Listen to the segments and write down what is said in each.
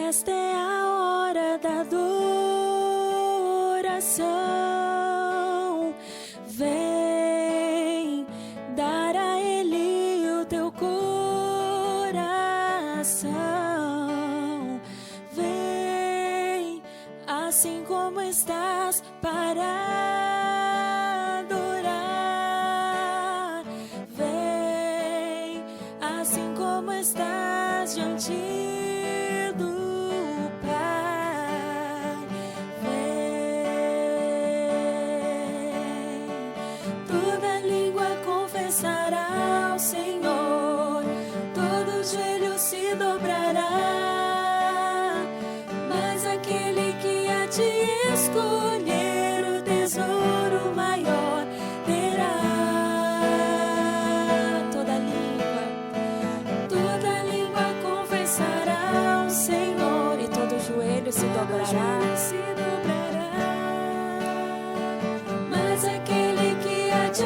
Esta é a hora da adoração. Vem dar a Ele o teu coração. Vem assim como estás para adorar. Vem assim como estás diante do Pai. Vem, toda língua confessará ao Senhor, todo joelho se dobrará, mas aquele que há de escolher o tesouro maior terá. Toda língua confessará ao Senhor, e todo joelho se dobrará. Mas aquele que há de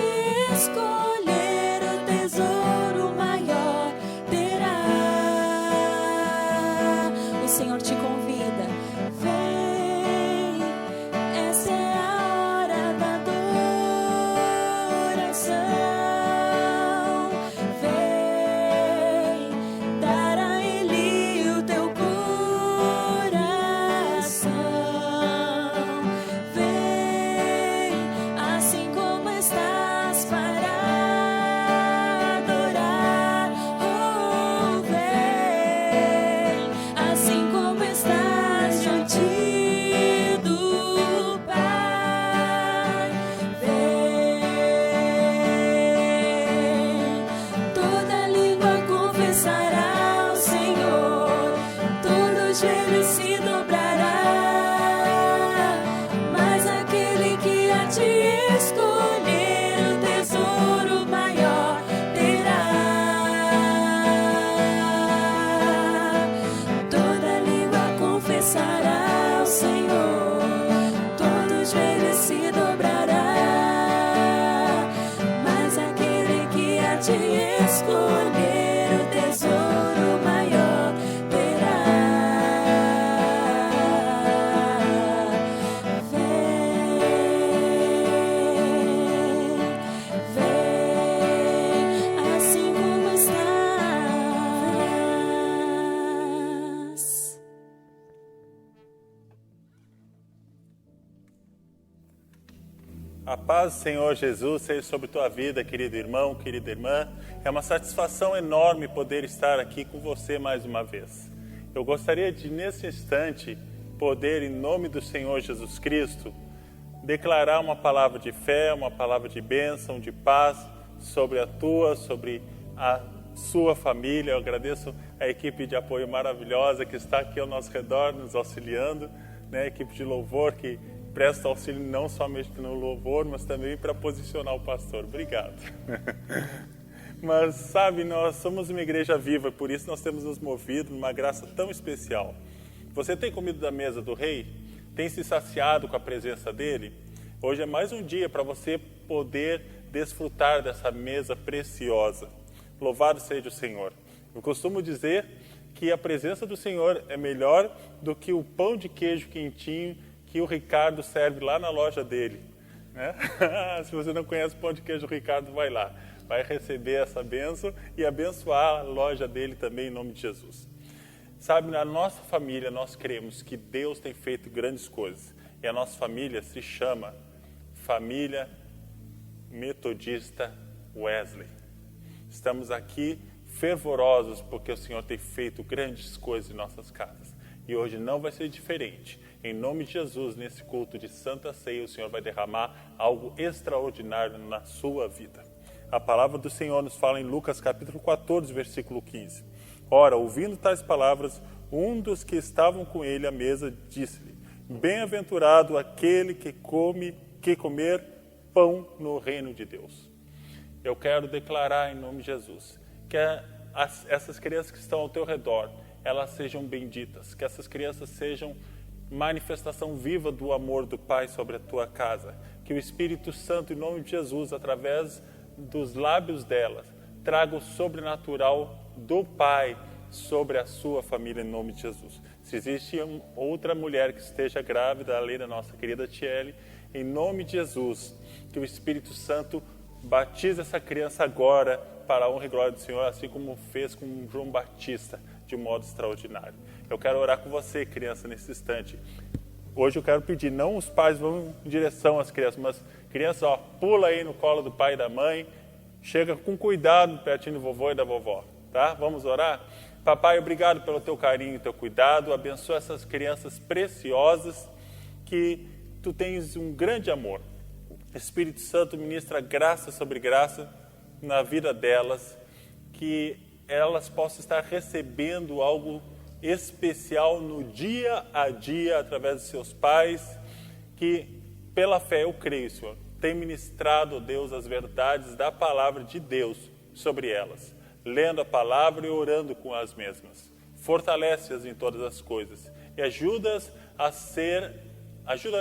escolher o tesouro maior terá. O Senhor te convida. Vem, essa é a hora da adoração. Vem dar a Ele o teu coração. Vem assim como estás para adorar. Oh, vem assim como estás diante do Pai. Vem, toda língua confessará ao Senhor, todo joelho se dobrará, mas aquele que há de escolher o tesouro maior terá. Toda língua confessará ao Senhor, todo joelho se dobrará, mas aquele que há de escolher o tesouro maior terá. Vem, assim como estás. A paz do Senhor Jesus seja sobre tua vida, querido irmão, querida irmã. É uma satisfação enorme poder estar aqui com você mais uma vez. Eu gostaria de, nesse instante, poder, em nome do Senhor Jesus Cristo, declarar uma palavra de fé, uma palavra de bênção, de paz sobre a tua, sobre a sua família. Eu agradeço a equipe de apoio maravilhosa que está aqui ao nosso redor, nos auxiliando, né? A equipe de louvor que presta auxílio não somente no louvor, mas também para posicionar o pastor. Obrigado. Mas, sabe, nós somos uma igreja viva, por isso nós temos nos movido numa graça tão especial. Você tem comido da mesa do Rei? Tem se saciado com a presença dele? Hoje é mais um dia para você poder desfrutar dessa mesa preciosa. Louvado seja o Senhor. Eu costumo dizer que a presença do Senhor é melhor do que o pão de queijo quentinho que o Ricardo serve lá na loja dele, né? Se você não conhece o pão de queijo do Ricardo, vai lá. Vai receber essa bênção e abençoar a loja dele também, em nome de Jesus. Sabe, na nossa família, nós cremos que Deus tem feito grandes coisas. E a nossa família se chama Família Metodista Wesley. Estamos aqui fervorosos porque o Senhor tem feito grandes coisas em nossas casas. E hoje não vai ser diferente. Em nome de Jesus, nesse culto de Santa Ceia, o Senhor vai derramar algo extraordinário na sua vida. A palavra do Senhor nos fala em Lucas capítulo 14, versículo 15. Ora, ouvindo tais palavras, um dos que estavam com ele à mesa disse-lhe: bem-aventurado aquele que comer pão no reino de Deus. Eu quero declarar em nome de Jesus que essas crianças que estão ao teu redor, elas sejam benditas, que essas crianças sejam manifestação viva do amor do Pai sobre a tua casa, que o Espírito Santo, em nome de Jesus, através dos lábios delas, traga o sobrenatural do Pai sobre a sua família, em nome de Jesus. Se existe outra mulher que esteja grávida, além da nossa querida Tiele, em nome de Jesus, que o Espírito Santo batize essa criança agora para a honra e glória do Senhor, assim como fez com João Batista, de um modo extraordinário. Eu quero orar com você, criança, nesse instante. Hoje eu quero pedir, não os pais vão em direção às crianças, mas criança, ó, pula aí no colo do pai e da mãe, chega com cuidado pertinho do vovô e da vovó, tá? Vamos orar? Papai, obrigado pelo teu carinho e teu cuidado, abençoa essas crianças preciosas que tu tens um grande amor. Espírito Santo ministra graça sobre graça na vida delas, que elas possam estar recebendo algo especial no dia a dia através de seus pais, que pela fé eu creio, Senhor, tem ministrado, Deus, as verdades da palavra de Deus sobre elas, lendo a palavra e orando com as mesmas. Fortalece-as em todas as coisas e ajuda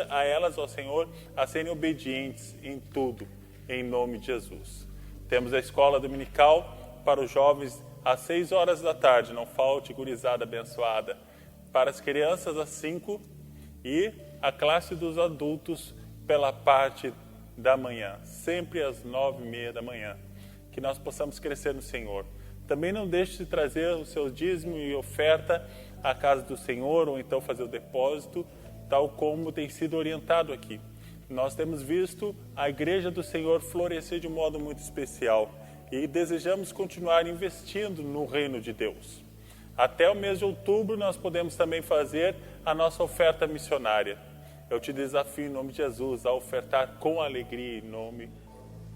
a elas, ó Senhor, a serem obedientes em tudo, em nome de Jesus. Temos a escola dominical para os jovens às 6 horas da tarde, não falte, gurizada abençoada. Para as crianças às 5 e a classe dos adultos pela parte da manhã, sempre às 9h30 da manhã. Que nós possamos crescer no Senhor. Também não deixe de trazer o seu dízimo e oferta à casa do Senhor, ou então fazer o depósito, tal como tem sido orientado aqui. Nós temos visto a Igreja do Senhor florescer de um modo muito especial e desejamos continuar investindo no reino de Deus. Até o mês de outubro nós podemos também fazer a nossa oferta missionária. Eu te desafio em nome de Jesus a ofertar com alegria em nome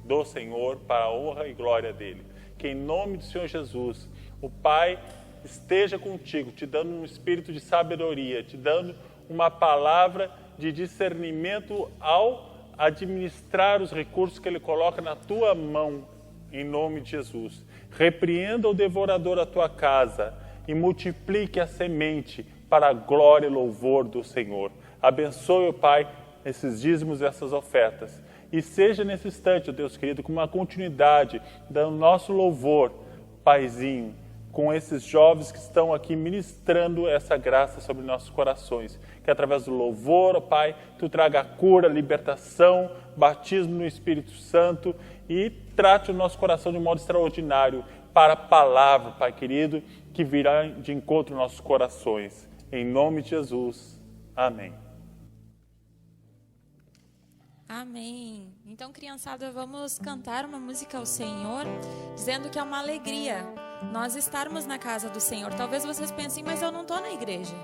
do Senhor para a honra e glória dele. Que em nome do Senhor Jesus, o Pai esteja contigo, te dando um espírito de sabedoria, te dando uma palavra de discernimento ao administrar os recursos que ele coloca na tua mão, em nome de Jesus. Repreenda o devorador da tua casa e multiplique a semente para a glória e louvor do Senhor. Abençoe, Pai, esses dízimos e essas ofertas. E seja nesse instante, Deus querido, com uma continuidade do nosso louvor, Paizinho, com esses jovens que estão aqui ministrando essa graça sobre nossos corações. Que através do louvor, Pai, Tu traga a cura, a libertação, batismo no Espírito Santo e trate o nosso coração de um modo extraordinário para a palavra, Pai querido, que virá de encontro aos nossos corações. Em nome de Jesus. Amém. Amém. Então, criançada, vamos cantar uma música ao Senhor, dizendo que é uma alegria nós estarmos na casa do Senhor. Talvez vocês pensem, mas eu não estou na igreja.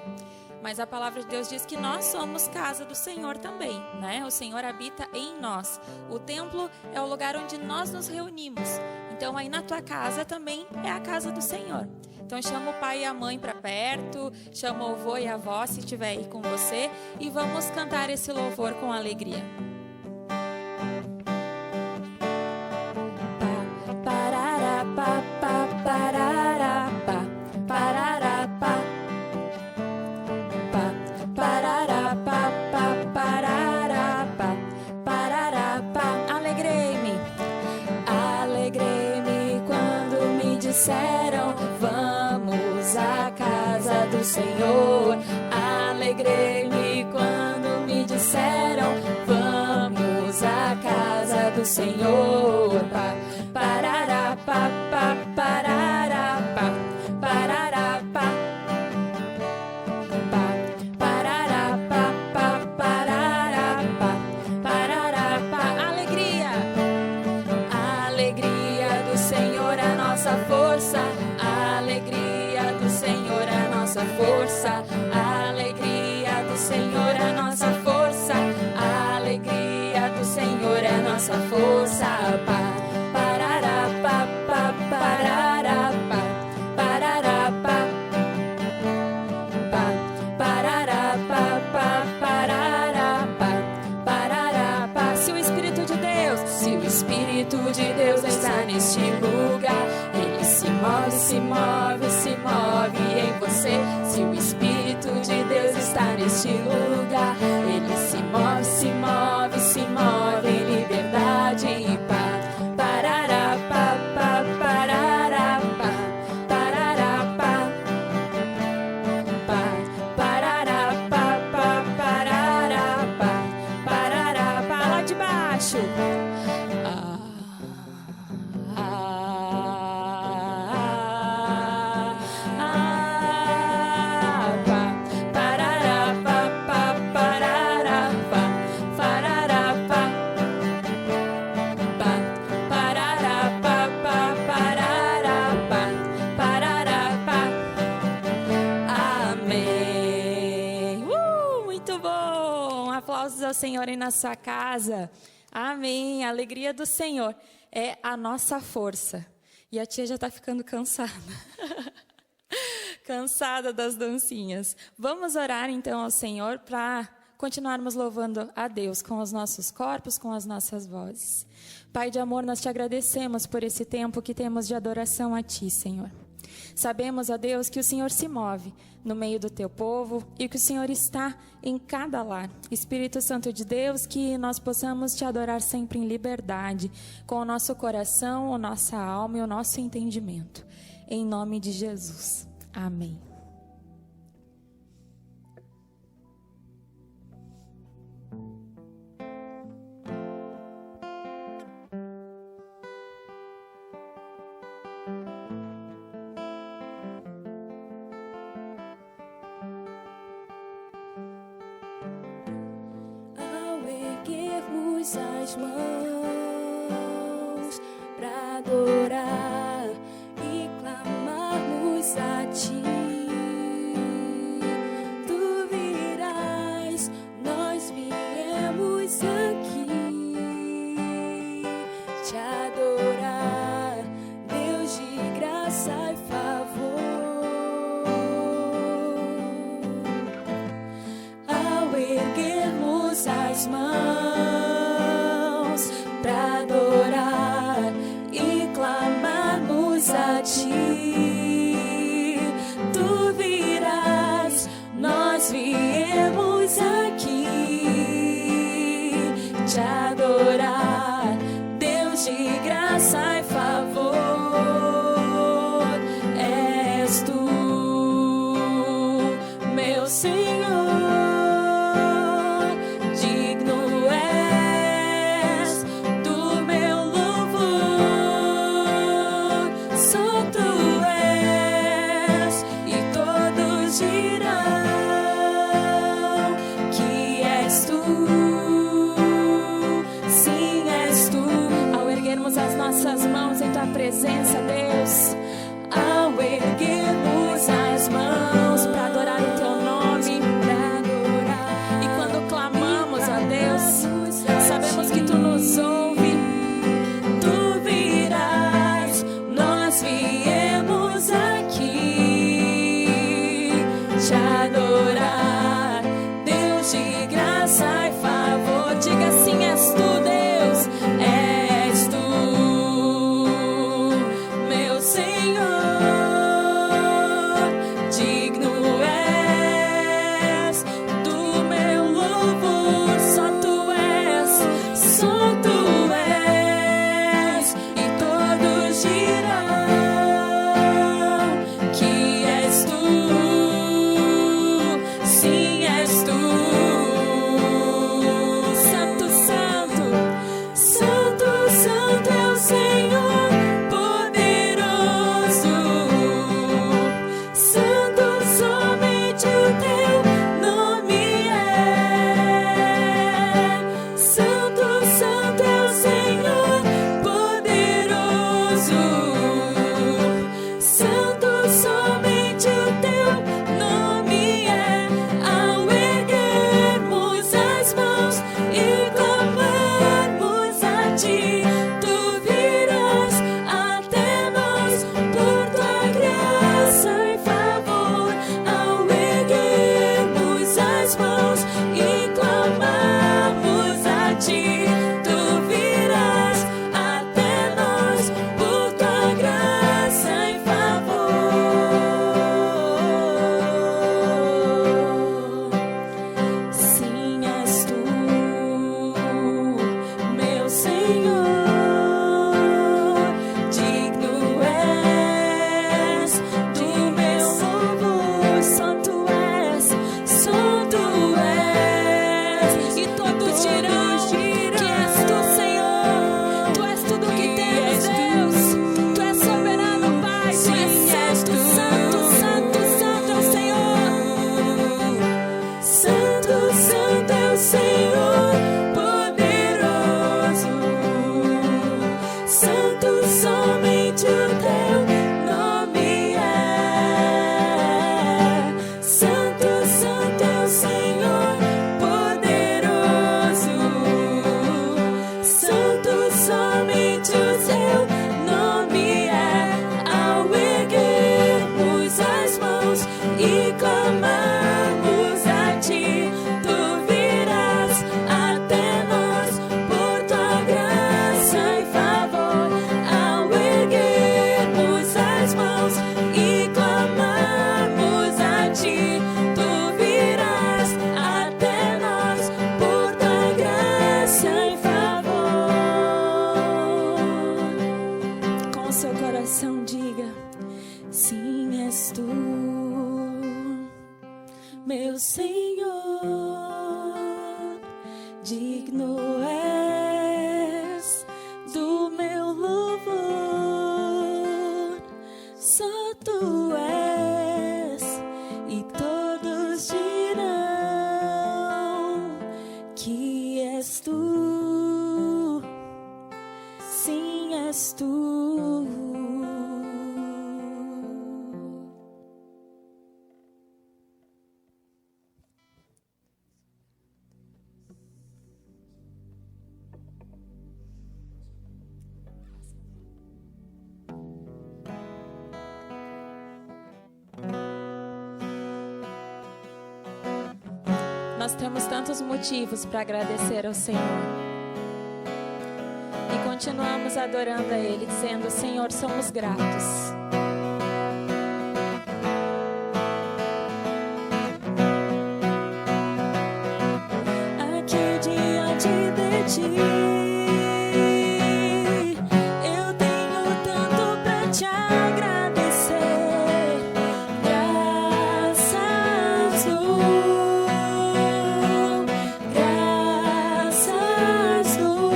Mas a palavra de Deus diz que nós somos casa do Senhor também, né? O Senhor habita em nós. O templo é o lugar onde nós nos reunimos. Então, aí na tua casa também é a casa do Senhor. Então, chama o pai e a mãe para perto, chama o avô e a avó se estiver aí com você e vamos cantar esse louvor com alegria. Disseram, vamos à casa do Senhor. Alegrei-me quando me disseram, vamos à casa do Senhor. Parará, pa, pa, parará, pa, parará, pa, pa, parará, pa, pa, parará, pa, parará, pa. Alegria, alegria do Senhor é nossa força, a alegria do Senhor é nossa força, a alegria do Senhor é nossa força, a alegria do Senhor é nossa força. Parará, pa, pa, parará, pa, parará, pa, pa, parará, pa, pa, parará, pa, parará, pa. Se o Espírito de Deus está neste lugar, Ele se move, se move, se move em você. Se o Espírito de Deus está neste lugar, Ele se move, se move, se move em liberdade e paz. Parará, pa, pa, parará, pa, parará, pa, aplausos ao Senhor aí na sua casa. Amém. A alegria do Senhor é a nossa força. E a tia já está ficando cansada. Cansada das dancinhas. Vamos orar então ao Senhor para continuarmos louvando a Deus com os nossos corpos, com as nossas vozes. Pai de amor, nós te agradecemos por esse tempo que temos de adoração a Ti, Senhor. Sabemos, ó Deus, que o Senhor se move no meio do Teu povo e que o Senhor está em cada lar. Espírito Santo de Deus, que nós possamos Te adorar sempre em liberdade, com o nosso coração, a nossa alma e o nosso entendimento. Em nome de Jesus. Amém. As mãos para adorar e clamarmos a Ti, Tu virás, nós viemos aqui te adorar, Deus de graça e favor. Ao erguermos as mãos a Ti, Tu virás, nós viemos aqui te adorar, Deus de graça e favor. És Tu, meu Senhor, digno és do meu louvor. Só Tu és, e todos dirão que és Tu, sim, és Tu. Ao erguermos as nossas mãos em Tua presença, Deus, ao erguermos as mãos para adorar o Teu nome, e quando clamamos a Deus, sabemos que Tu nos ouve, Tu virás, nós viemos aqui te adorar, Deus de graça e favor. Diga assim: és Tu, Deus, és Tu, meu Senhor. meu Senhor, digno és do meu louvor, só tu és, e todos dirão que és tu, sim, és tu. Nós temos tantos motivos para agradecer ao Senhor. E continuamos adorando a Ele, dizendo: Senhor, somos gratos. Aqui diante de ti, eu tenho tanto pra te agradecer. Graças dou, graças dou.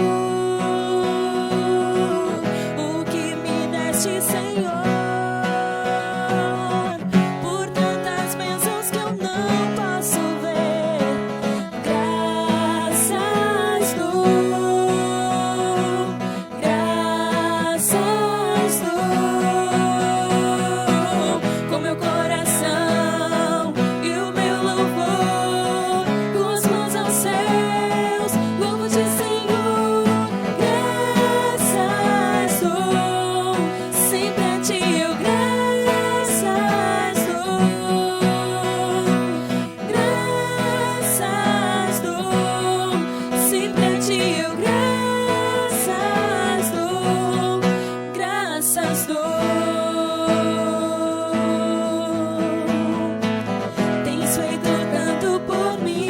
O que me deste, Senhor, por tantas bênçãos que eu não posso ver. Graças dou, graças dou. Com meu coração e o meu louvor, com as mãos aos céus, louvo-te, Senhor. Graças dou, sempre a ti eu graças dou. Graças dou, sempre a ti eu graças dou. Graças dou. Tens feito tanto por mim,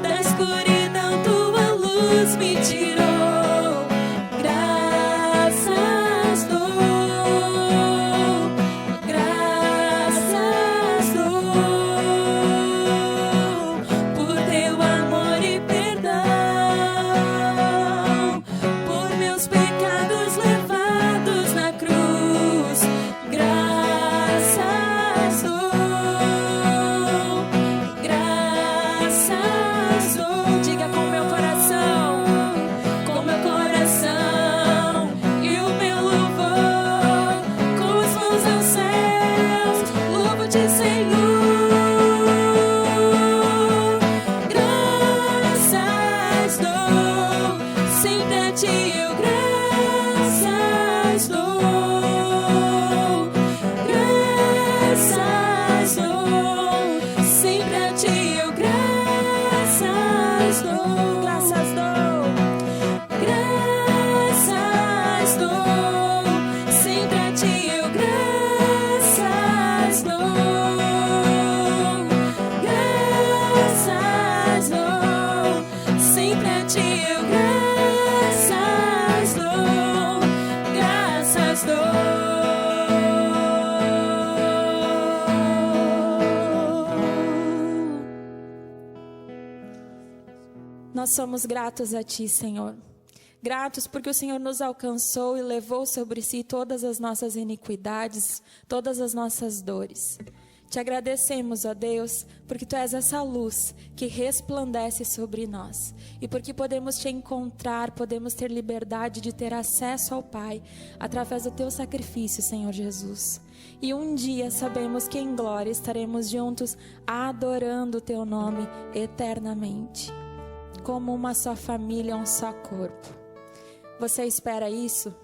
da escuridão tua luz me tirou. Graças dou, graças dou, por teu amor e perdão, por meus pecados levados na cruz. Graças dou, graças dou. Diga: com meu coração e o meu louvor, com as mãos aos céus, louvo-te, Senhor. Graças dou, sempre a ti eu graças dou. Graças dou, sempre a ti eu graças dou. Graças dou, graças dou, sempre a ti eu graças dou. Graças dou, sempre a ti eu graças dou. Graças dou. Nós somos gratos a ti, Senhor. Gratos porque o Senhor nos alcançou e levou sobre si todas as nossas iniquidades, todas as nossas dores. Te agradecemos, ó Deus, porque Tu és essa luz que resplandece sobre nós. E porque podemos Te encontrar, podemos ter liberdade de ter acesso ao Pai através do Teu sacrifício, Senhor Jesus. E um dia sabemos que em glória estaremos juntos adorando o Teu nome eternamente. Como uma só família, um só corpo. Você espera isso?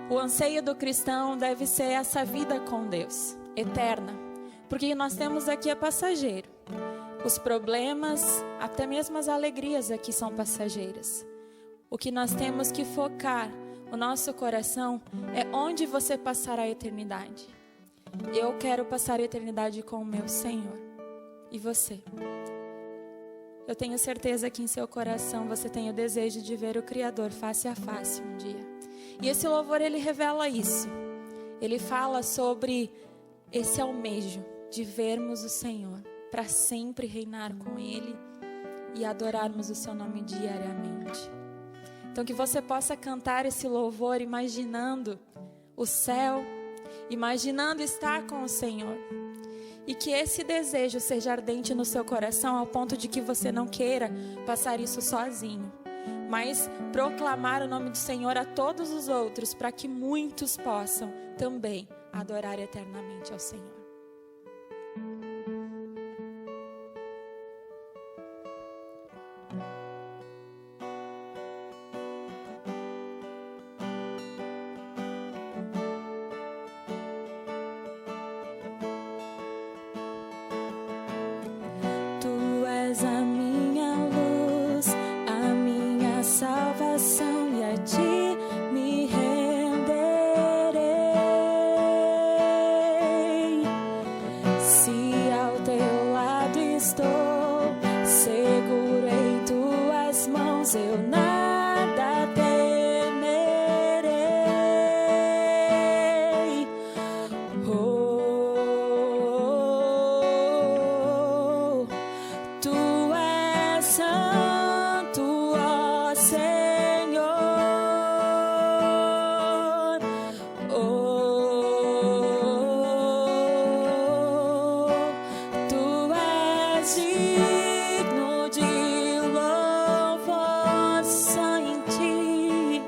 O anseio do cristão deve ser essa vida com Deus, eterna. Porque nós temos aqui é passageiro. Os problemas, até mesmo as alegrias aqui são passageiras. O que nós temos que focar o nosso coração é onde você passará a eternidade. Eu quero passar a eternidade com o meu Senhor. E você? Eu tenho certeza que em seu coração você tem o desejo de ver o Criador face a face um dia. E esse louvor, ele revela isso. Ele fala sobre esse almejo de vermos o Senhor, para sempre reinar com Ele e adorarmos o seu nome diariamente. Então que você possa cantar esse louvor imaginando o céu, imaginando estar com o Senhor. E que esse desejo seja ardente no seu coração ao ponto de que você não queira passar isso sozinho, mas proclamar o nome do Senhor a todos os outros, para que muitos possam também adorar eternamente ao Senhor. Tu és a minha luz, a minha salvação, e a ti me renderei. Se ao teu lado estou, seguro em tuas mãos, eu nada temerei. Oh, tu és santo, ó Senhor. Oh, tu és digno de louvor, só em ti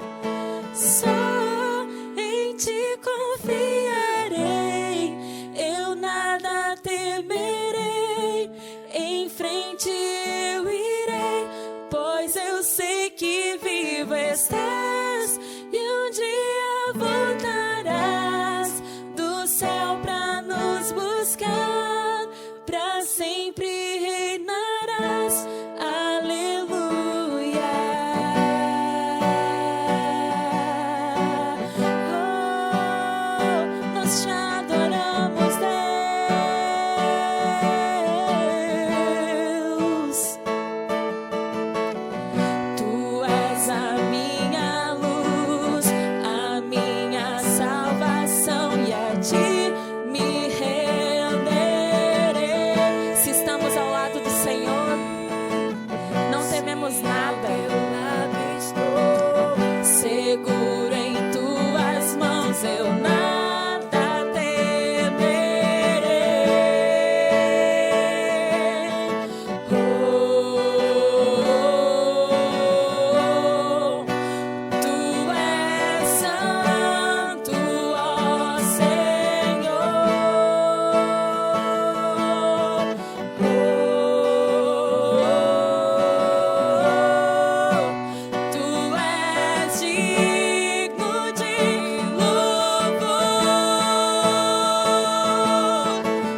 confiarei. Eu nada temerei, em frente eu irei, pois eu sei que vivo estás e um dia voltarás do céu pra nos buscar, pra sempre reinarás. Aleluia. Oh, nós te adoramos, Deus. Tu és a minha luz, a minha salvação, e a ti me renderei. Se estamos ao lado do Senhor, não tememos nada. Seguro em tuas mãos, eu nada temerei. Oh, tu és santo, ó Senhor. Tu és digno de louvor,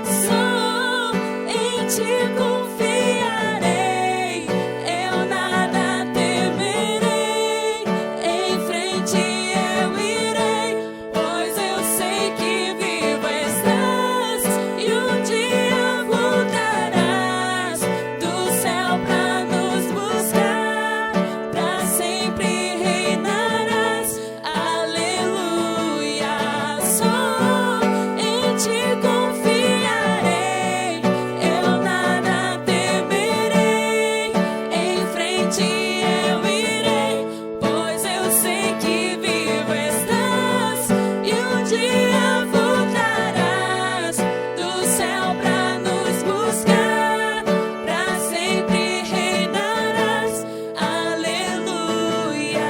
só em ti confiarei. Eu nada temerei, em frente eu irei, pois eu sei que vivo estás e um dia voltarás do céu pra nos buscar, pra sempre reinarás. Aleluia. Só em ti confiarei, eu nada temerei, em frente eu irei, pois eu sei que vivo estás e um dia voltarás do céu pra nos buscar, pra sempre reinarás. Aleluia.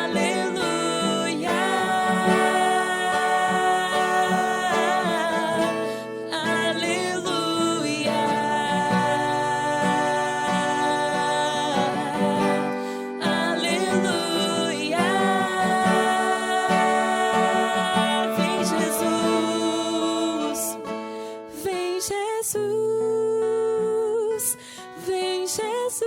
Aleluia. Aleluia. Aleluia. Vem Jesus, vem Jesus, vem Jesus.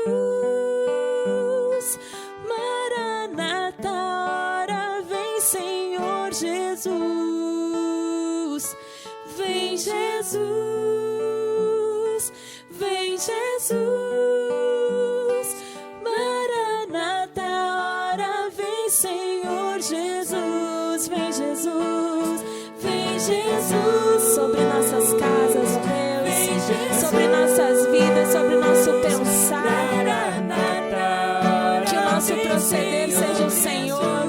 Maranata, ora vem Senhor Jesus. Vem Jesus, vem Jesus. Maranata, ora vem Senhor Jesus. vem Jesus, vem Jesus sobre nossas casas, ó Deus, sobre nossas vidas, sobre nosso pensar. Que o nosso proceder seja o Senhor.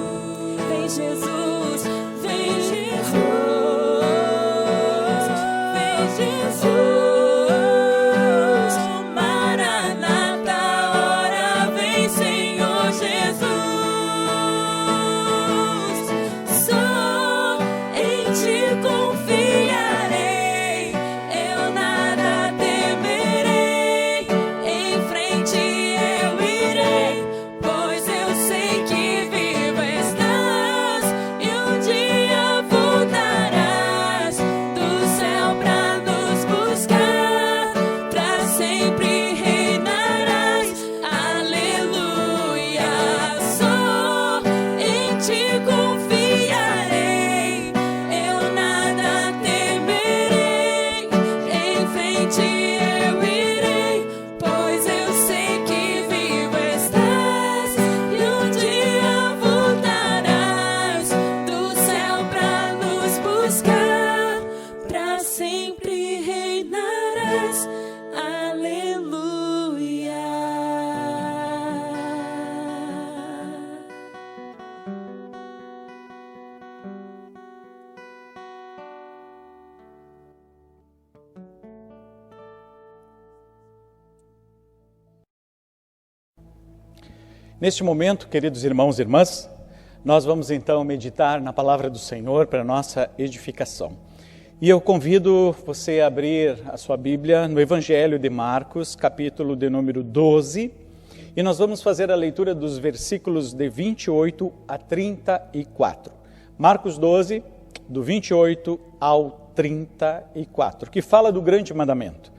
Vem Jesus, vem Jesus, vem Jesus. Neste momento, queridos irmãos e irmãs, nós vamos então meditar na palavra do Senhor para a nossa edificação. E eu convido você a abrir a sua Bíblia no Evangelho de Marcos, capítulo de número 12, e nós vamos fazer a leitura dos versículos de 28 a 34. Marcos 12, do 28 ao 34, que fala do grande mandamento.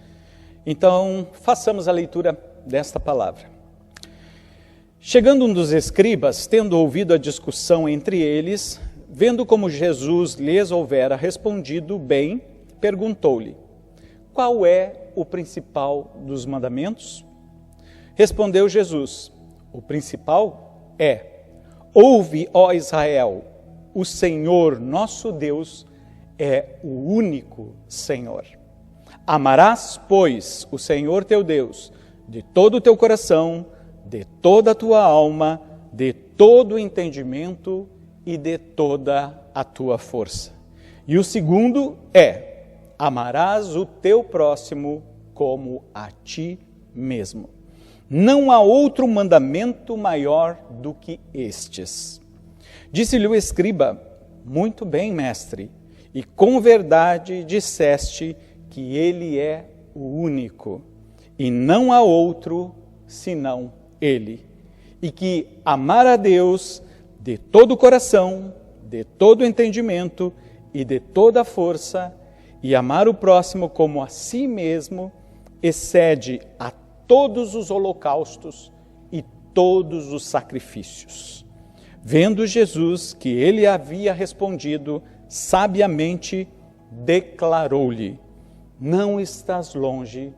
Então, façamos a leitura desta palavra. Chegando um dos escribas, tendo ouvido a discussão entre eles, vendo como Jesus lhes houvera respondido bem, perguntou-lhe: qual é o principal dos mandamentos? Respondeu Jesus: o principal é: ouve, ó Israel, o Senhor nosso Deus é o único Senhor. Amarás, pois, o Senhor teu Deus de todo o teu coração, de toda a tua alma, de todo o entendimento e de toda a tua força. E o segundo é: amarás o teu próximo como a ti mesmo. Não há outro mandamento maior do que estes. Disse-lhe o escriba: muito bem, mestre, e com verdade disseste que ele é o único, e não há outro senão ele, e que amar a Deus de todo o coração, de todo o entendimento e de toda a força, e amar o próximo como a si mesmo, excede a todos os holocaustos e todos os sacrifícios. Vendo Jesus que ele havia respondido sabiamente, declarou-lhe: não estás longe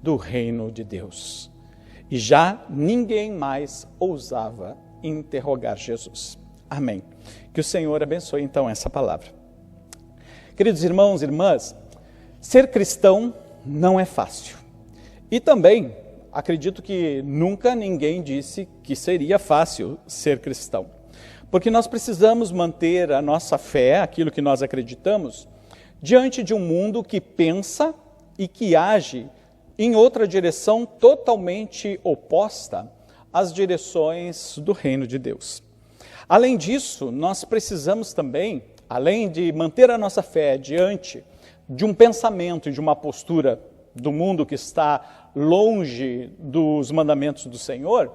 do reino de Deus. E já ninguém mais ousava interrogar Jesus. Amém. Que o Senhor abençoe então essa palavra. Queridos irmãos e irmãs, ser cristão não é fácil. E também, acredito que nunca ninguém disse que seria fácil ser cristão. Porque nós precisamos manter a nossa fé, aquilo que nós acreditamos, diante de um mundo que pensa e que age em outra direção totalmente oposta às direções do reino de Deus. Além disso, nós precisamos também, além de manter a nossa fé diante de um pensamento e de uma postura do mundo que está longe dos mandamentos do Senhor,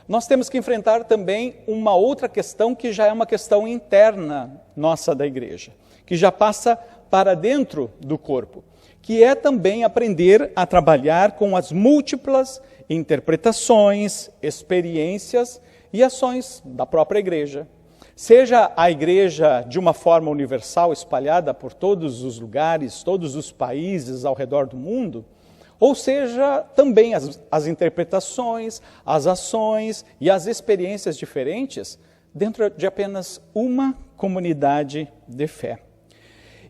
nós temos que enfrentar também uma outra questão que já é uma questão interna nossa da igreja, que já passa para dentro do corpo, que é também aprender a trabalhar com as múltiplas interpretações, experiências e ações da própria igreja. Seja a igreja de uma forma universal, espalhada por todos os lugares, todos os países ao redor do mundo, ou seja também as interpretações, as ações e as experiências diferentes dentro de apenas uma comunidade de fé.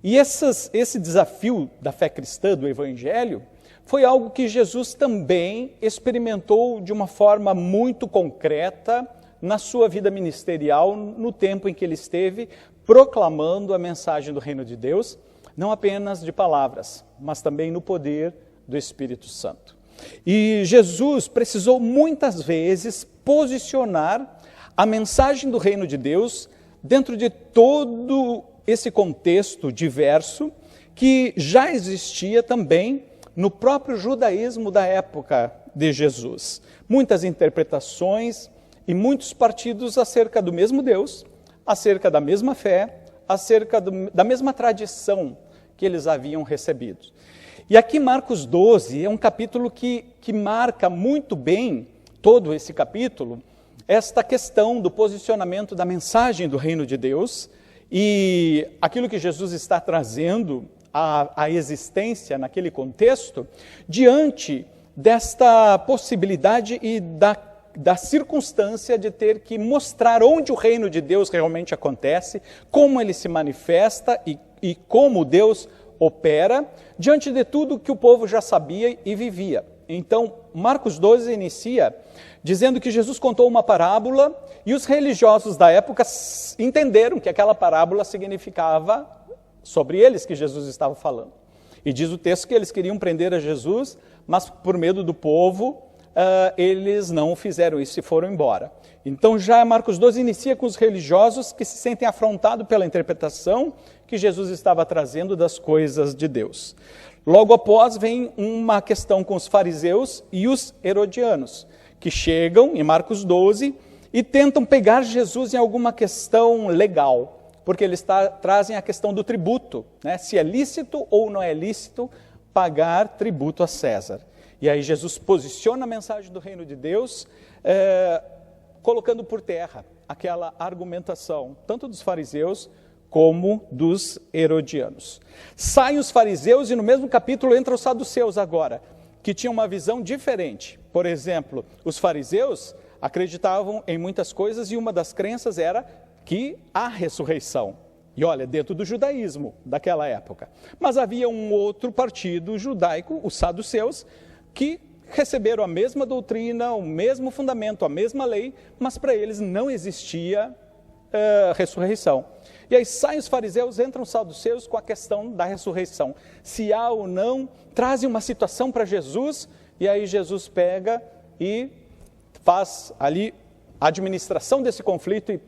E esse desafio da fé cristã, do Evangelho, foi algo que Jesus também experimentou de uma forma muito concreta na sua vida ministerial, no tempo em que ele esteve proclamando a mensagem do reino de Deus, não apenas de palavras, mas também no poder do Espírito Santo. E Jesus precisou muitas vezes posicionar a mensagem do reino de Deus dentro de todo esse contexto diverso que já existia também no próprio judaísmo da época de Jesus. Muitas interpretações e muitos partidos acerca do mesmo Deus, acerca da mesma fé, acerca da mesma tradição que eles haviam recebido. E aqui Marcos 12 é um capítulo que marca muito bem, todo esse capítulo, esta questão do posicionamento da mensagem do reino de Deus e aquilo que Jesus está trazendo à existência naquele contexto, diante desta possibilidade e da circunstância de ter que mostrar onde o reino de Deus realmente acontece, como ele se manifesta e como Deus opera, diante de tudo que o povo já sabia e vivia. Então, Marcos 12 inicia dizendo que Jesus contou uma parábola e os religiosos da época entenderam que aquela parábola significava sobre eles que Jesus estava falando. E diz o texto que eles queriam prender a Jesus, mas por medo do povo, eles não fizeram isso e foram embora. Então já Marcos 12 inicia com os religiosos que se sentem afrontados pela interpretação que Jesus estava trazendo das coisas de Deus. Logo após vem uma questão com os fariseus e os herodianos, que chegam em Marcos 12 e tentam pegar Jesus em alguma questão legal, porque eles trazem a questão do tributo, né? Se é lícito ou não é lícito pagar tributo a César. E aí Jesus posiciona a mensagem do reino de Deus, colocando por terra aquela argumentação, tanto dos fariseus como dos herodianos. Saem os fariseus e no mesmo capítulo entram os saduceus agora, que tinham uma visão diferente. Por exemplo, os fariseus acreditavam em muitas coisas e uma das crenças era que há ressurreição. E olha, dentro do judaísmo daquela época. Mas havia um outro partido judaico, os saduceus, que receberam a mesma doutrina, o mesmo fundamento, a mesma lei, mas para eles não existia ressurreição. E aí saem os fariseus, entram os saduceus com a questão da ressurreição. Se há ou não, trazem uma situação para Jesus, e aí Jesus pega e faz ali a administração desse conflito e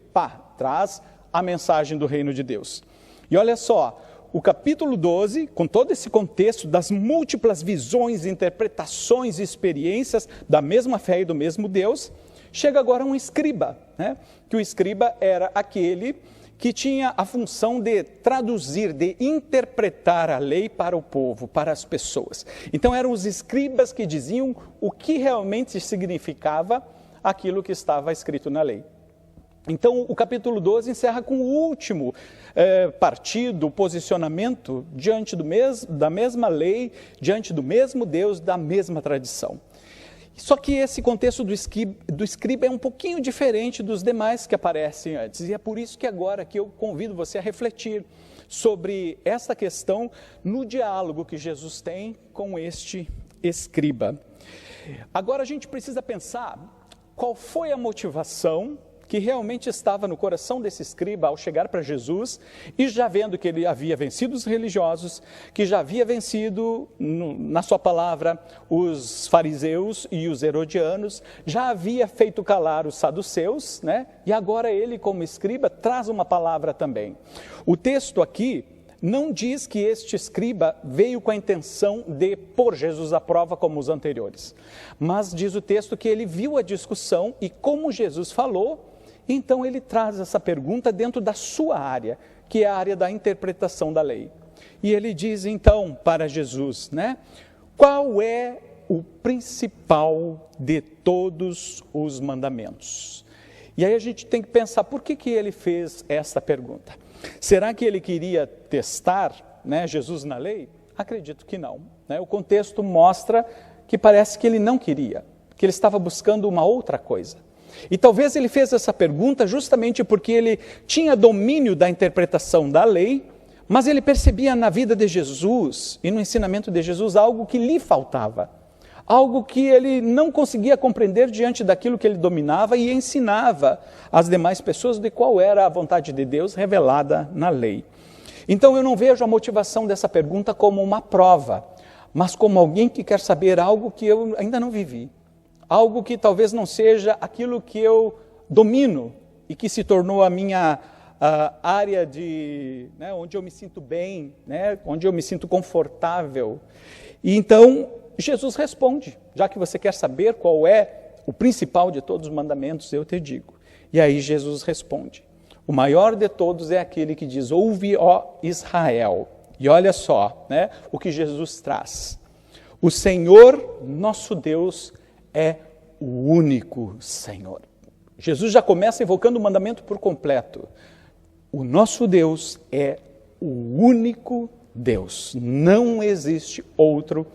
traz a mensagem do reino de Deus. E olha só, o capítulo 12, com todo esse contexto das múltiplas visões, interpretações e experiências da mesma fé e do mesmo Deus, chega agora um escriba, né? Que o escriba era aquele que tinha a função de traduzir, de interpretar a lei para o povo, para as pessoas. Então eram os escribas que diziam o que realmente significava aquilo que estava escrito na lei. Então o capítulo 12 encerra com o último partido, posicionamento diante da mesma lei, diante do mesmo Deus, da mesma tradição. Só que esse contexto do escriba é um pouquinho diferente dos demais que aparecem antes. E é por isso que agora que eu convido você a refletir sobre essa questão no diálogo que Jesus tem com este escriba. Agora a gente precisa pensar qual foi a motivação que realmente estava no coração desse escriba ao chegar para Jesus e já vendo que ele havia vencido os religiosos, que já havia vencido, na sua palavra, os fariseus e os herodianos, já havia feito calar os saduceus, né? E agora ele, como escriba, traz uma palavra também. O texto aqui não diz que este escriba veio com a intenção de pôr Jesus à prova como os anteriores, mas diz o texto que ele viu a discussão e como Jesus falou, então ele traz essa pergunta dentro da sua área, que é a área da interpretação da lei. E ele diz então para Jesus, né? Qual é o principal de todos os mandamentos? E aí a gente tem que pensar, por que ele fez essa pergunta? Será que ele queria testar, né, Jesus na lei? Acredito que não, né? O contexto mostra que parece que ele não queria, que ele estava buscando uma outra coisa. E talvez ele fez essa pergunta justamente porque ele tinha domínio da interpretação da lei, mas ele percebia na vida de Jesus e no ensinamento de Jesus algo que lhe faltava, algo que ele não conseguia compreender diante daquilo que ele dominava e ensinava às demais pessoas de qual era a vontade de Deus revelada na lei. Então eu não vejo a motivação dessa pergunta como uma prova, mas como alguém que quer saber algo que eu ainda não vivi, algo que talvez não seja aquilo que eu domino e que se tornou a minha área de, onde eu me sinto bem, onde eu me sinto confortável. E então Jesus responde, já que você quer saber qual é o principal de todos os mandamentos, eu te digo. E aí Jesus responde, o maior de todos é aquele que diz, ouve, ó Israel. E olha só, o que Jesus traz. O Senhor, nosso Deus, é o único Senhor. Jesus já começa invocando o mandamento por completo. O nosso Deus é o único Deus. Não existe outro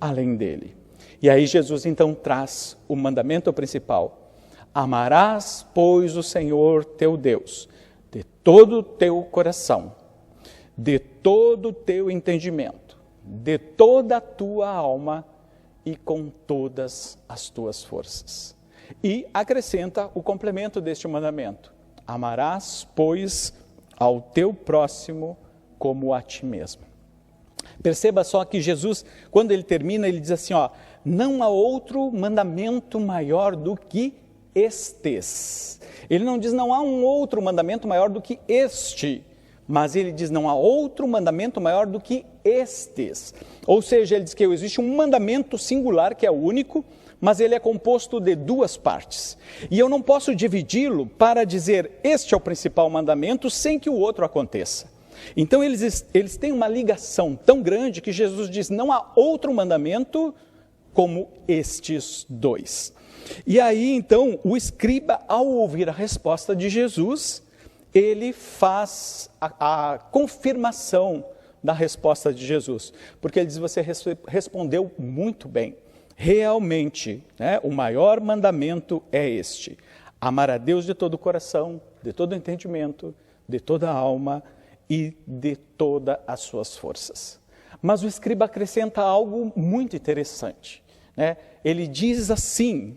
além dele. E aí Jesus então traz o mandamento principal. Amarás, pois, o Senhor teu Deus, de todo o teu coração, de todo o teu entendimento, de toda a tua alma e com todas as tuas forças. E acrescenta o complemento deste mandamento. Amarás, pois, ao teu próximo como a ti mesmo. Perceba só que Jesus, quando ele termina, ele diz assim, não há outro mandamento maior do que estes. Ele não diz, não há um outro mandamento maior do que este, mas ele diz, não há outro mandamento maior do que estes. Ou seja, ele diz que existe um mandamento singular, que é o único, mas ele é composto de duas partes. E eu não posso dividi-lo para dizer, este é o principal mandamento, sem que o outro aconteça. Então eles têm uma ligação tão grande que Jesus diz, não há outro mandamento como estes dois. E aí então o escriba, ao ouvir a resposta de Jesus, ele faz a confirmação da resposta de Jesus. Porque ele diz, você respondeu muito bem. Realmente, o maior mandamento é este. Amar a Deus de todo o coração, de todo o entendimento, de toda a alma e de todas as suas forças. Mas o escriba acrescenta algo muito interessante. Ele diz assim,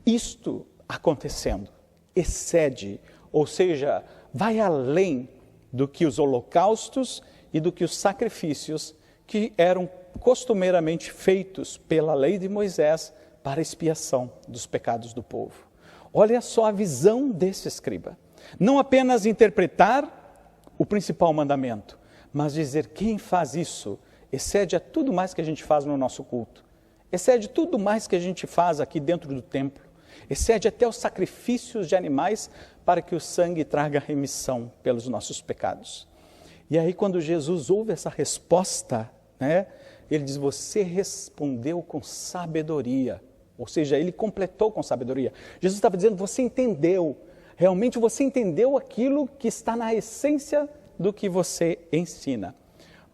isto acontecendo, excede, ou seja, vai além do que os holocaustos e do que os sacrifícios que eram costumeiramente feitos pela lei de Moisés para expiação dos pecados do povo. Olha só a visão desse escriba. Não apenas interpretar o principal mandamento, mas dizer quem faz isso excede a tudo mais que a gente faz no nosso culto, excede tudo mais que a gente faz aqui dentro do templo, excede até os sacrifícios de animais para que o sangue traga remissão pelos nossos pecados. E aí quando Jesus ouve essa resposta, ele diz, você respondeu com sabedoria, ou seja, ele completou com sabedoria. Jesus estava dizendo, você entendeu, realmente você entendeu aquilo que está na essência do que você ensina.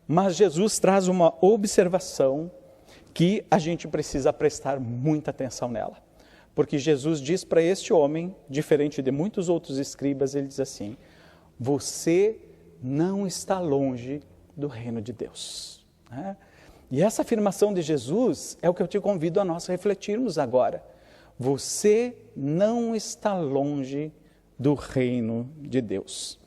Mas Jesus traz uma observação que a gente precisa prestar muita atenção nela. Porque Jesus diz para este homem, diferente de muitos outros escribas, ele diz assim, você não está longe do reino de Deus. E essa afirmação de Jesus é o que eu te convido a nós refletirmos agora. Você não está longe do reino de Deus.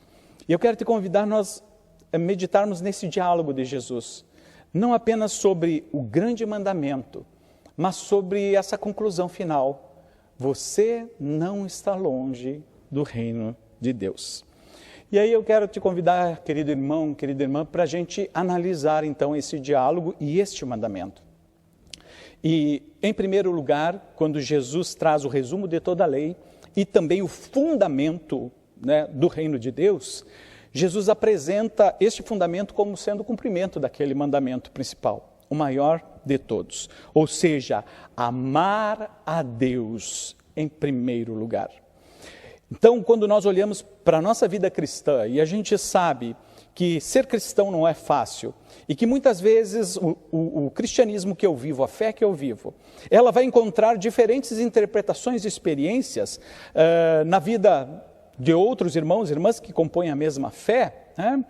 E eu quero te convidar a nós a meditarmos nesse diálogo de Jesus, não apenas sobre o grande mandamento, mas sobre essa conclusão final. Você não está longe do reino de Deus. E aí eu quero te convidar, querido irmão, querida irmã, para a gente analisar então esse diálogo e este mandamento. E em primeiro lugar, quando Jesus traz o resumo de toda a lei e também o fundamento do reino de Deus, Jesus apresenta este fundamento como sendo o cumprimento daquele mandamento principal, o maior de todos. Ou seja, amar a Deus em primeiro lugar. Então, quando nós olhamos para a nossa vida cristã e a gente sabe que ser cristão não é fácil e que muitas vezes o cristianismo que eu vivo, a fé que eu vivo, ela vai encontrar diferentes interpretações e experiências na vida de outros irmãos e irmãs que compõem a mesma fé, né?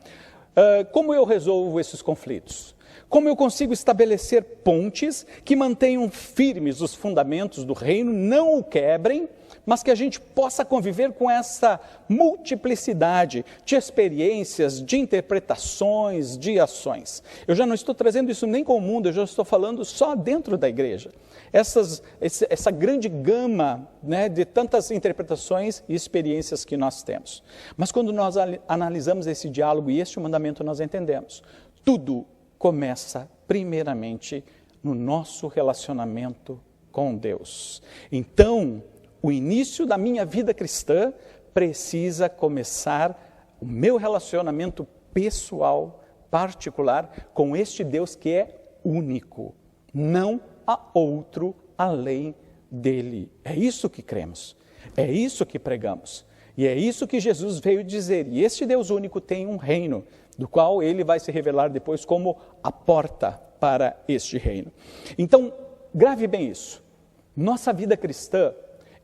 Como eu resolvo esses conflitos? Como eu consigo estabelecer pontes que mantenham firmes os fundamentos do reino, não o quebrem, mas que a gente possa conviver com essa multiplicidade de experiências, de interpretações, de ações. Eu já não estou trazendo isso nem com o mundo, eu já estou falando só dentro da igreja. Essa grande gama, né, de tantas interpretações e experiências que nós temos. Mas quando nós analisamos esse diálogo e este mandamento, nós entendemos. Tudo começa primeiramente no nosso relacionamento com Deus. Então, o início da minha vida cristã precisa começar o meu relacionamento pessoal, particular, com este Deus que é único. Não há outro além dele. É isso que cremos, é isso que pregamos. E é isso que Jesus veio dizer. E este Deus único tem um reino, do qual ele vai se revelar depois como a porta para este reino. Então, grave bem isso. Nossa vida cristã,